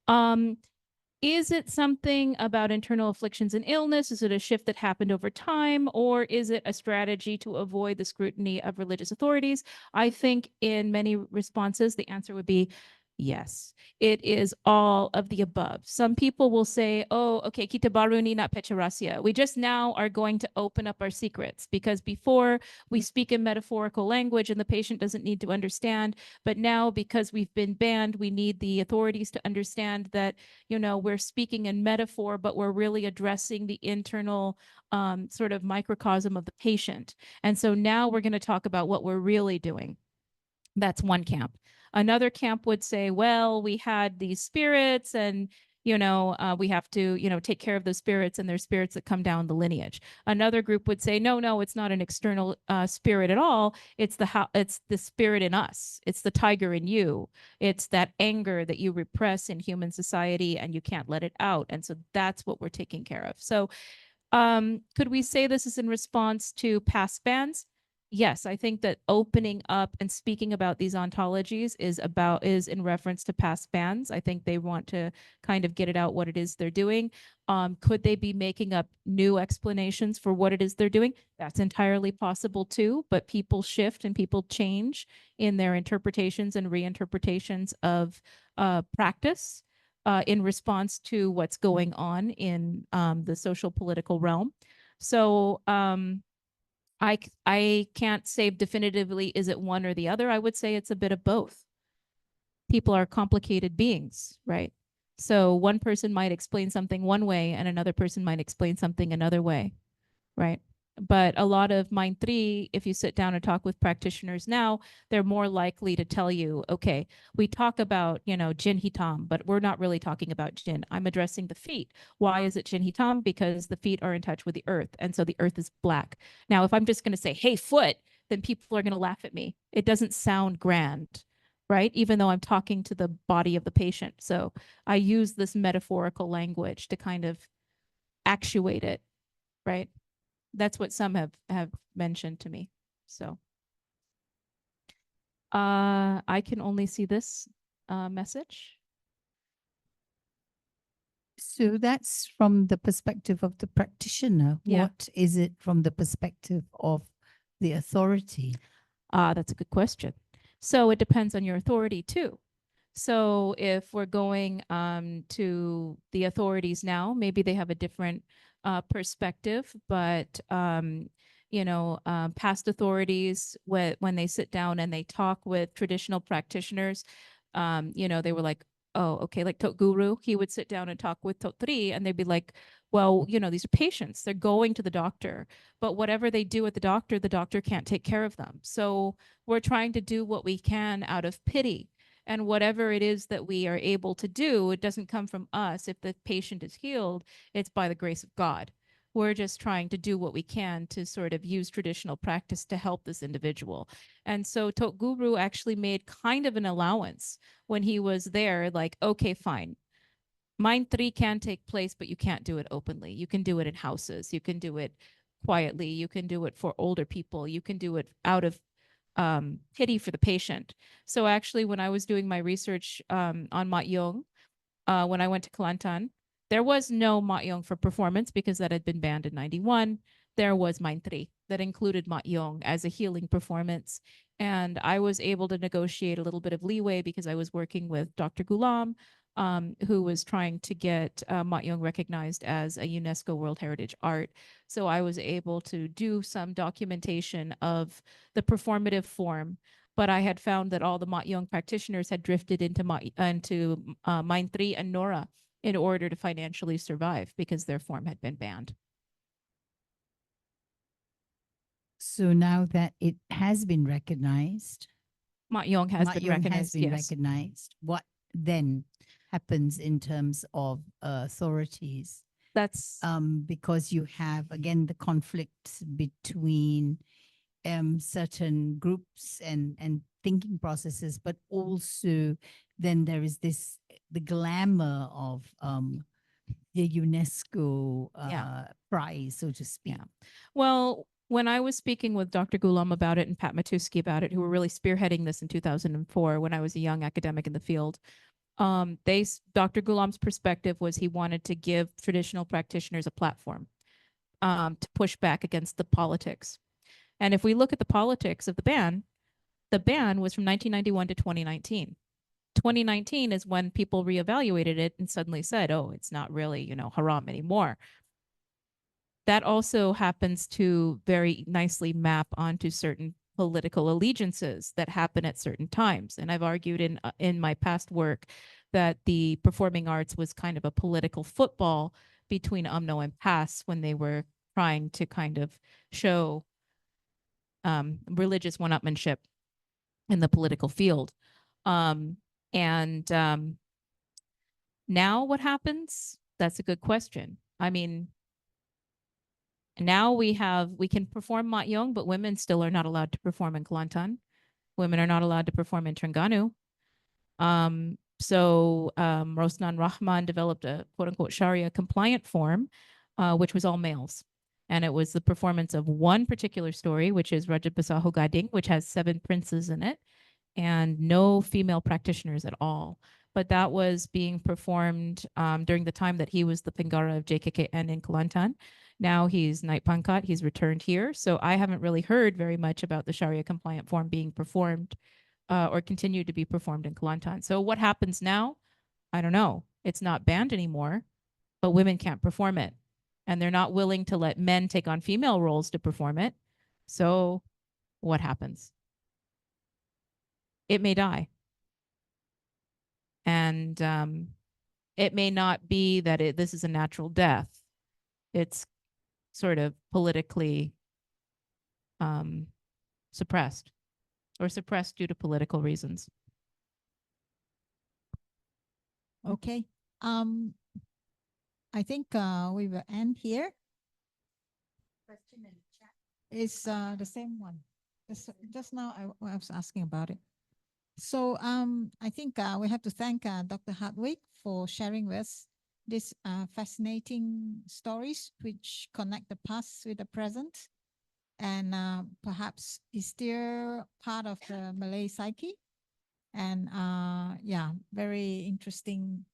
Is it something about internal afflictions and illness? Is it a shift that happened over time? Or is it a strategy to avoid the scrutiny of religious authorities? I think in many responses, the answer would be Yes, it is all of the above. Some people will say, oh, okay, kita baru ni nak pecah rahsia. We just now are going to open up our secrets, because before we speak in metaphorical language and the patient doesn't need to understand. But now, because we've been banned, we need the authorities to understand that, you know, we're speaking in metaphor, but we're really addressing the internal sort of microcosm of the patient. And so now we're going to talk about what we're really doing. That's one camp. Another camp would say, well, we had these spirits and, you know, we have to, you know, take care of those spirits, and there's spirits that come down the lineage. Another group would say, no, it's not an external spirit at all. It's the spirit in us. It's the tiger in you. It's that anger that you repress in human society and you can't let it out. And so that's what we're taking care of. So could we say this is in response to past bans? Yes, I think that opening up and speaking about these ontologies is in reference to past bans. I think they want to kind of get it out what it is they're doing. Could they be making up new explanations for what it is they're doing? That's entirely possible too, but people shift and people change in their interpretations and reinterpretations of practice in response to what's going on in the social political realm. So I can't say definitively, is it one or the other? I would say it's a bit of both. People are complicated beings, right? So one person might explain something one way and another person might explain something another way, right? But a lot of Mind 3, if you sit down and talk with practitioners now, they're more likely to tell you, okay, we talk about, you know, jin hitam, but we're not really talking about jin. I'm addressing the feet. Why is it jin hitam? Because the feet are in touch with the earth. And so the earth is black. Now, if I'm just going to say, hey, foot, then people are going to laugh at me. It doesn't sound grand, right? Even though I'm talking to the body of the patient. So I use this metaphorical language to kind of actuate it, right? That's what some have mentioned to me. So I can only see this message. So that's from the perspective of the practitioner. Yeah. What is it from the perspective of the authority? That's a good question. So it depends on your authority too. So if we're going to the authorities now, maybe they have a different perspective, but you know, past authorities, when they sit down and they talk with traditional practitioners, you know, they were like, oh, okay, like Tok Guru, he would sit down and talk with Tok Tri, and they'd be like, well, you know, these are patients, they're going to the doctor, but whatever they do at the doctor can't take care of them. So we're trying to do what we can out of pity. And whatever it is that we are able to do, it doesn't come from us. If the patient is healed, it's by the grace of God. We're just trying to do what we can to sort of use traditional practice to help this individual. And so Tok Guru actually made kind of an allowance when he was there, like, okay, fine. Mind 3 can take place, but you can't do it openly. You can do it in houses. You can do it quietly. You can do it for older people. You can do it out of pity for the patient. So actually, when I was doing my research on Mat Yong, when I went to Kelantan, there was no Mat Yong for performance because that had been banned in 91. There was Mind 3 that included Mat Yong as a healing performance. And I was able to negotiate a little bit of leeway because I was working with Dr. Ghulam, who was trying to get Mat Yong recognized as a UNESCO World Heritage Art. So I was able to do some documentation of the performative form, but I had found that all the Mat Yong practitioners had drifted into Mind 3 and Nora in order to financially survive because their form had been banned. So now that it has been recognized, Mat Yong has been recognized, yes. recognized, what then happens in terms of authorities? That's because you have, again, the conflicts between certain groups and thinking processes, but also then there is the glamour of the UNESCO prize, so to speak. Yeah. Well, when I was speaking with Dr. Ghulam about it and Pat Matuski about it, who were really spearheading this in 2004 when I was a young academic in the field, Dr. Ghulam's perspective was he wanted to give traditional practitioners a platform to push back against the politics. And if we look at the politics of the ban was from 1991 to 2019. 2019 is when people reevaluated it and suddenly said, oh, it's not really, you know, haram anymore. That also happens to very nicely map onto certain political allegiances that happen at certain times. And I've argued in my past work that the performing arts was kind of a political football between UMNO and PAS when they were trying to kind of show religious one-upmanship in the political field. Now what happens? That's a good question. I mean, now we can perform Mat Yong, but women still are not allowed to perform in Kelantan. Women are not allowed to perform in Terengganu. Rosnan Rahman developed a quote unquote Sharia compliant form, which was all males. And it was the performance of one particular story, which is Raja Basaho Gading, which has 7 princes in it, and no female practitioners at all. But that was being performed during the time that he was the Penggara of JKKN in Kelantan. Now he's Naik Pangkat, he's returned here. So I haven't really heard very much about the Sharia compliant form being performed or continue to be performed in Kelantan. So what happens now? I don't know. It's not banned anymore, but women can't perform it. And they're not willing to let men take on female roles to perform it. So what happens? It may die. And it may not be that this is a natural death. It's sort of politically suppressed or suppressed due to political reasons. Okay. I think we will end here. Question in the chat. It's the same one. Just now I was asking about it. So I think we have to thank Dr. Hardwick for sharing with us these fascinating stories which connect the past with the present and perhaps is still part of the Malay psyche. And yeah, very interesting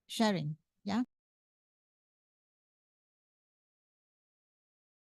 sharing. Yeah.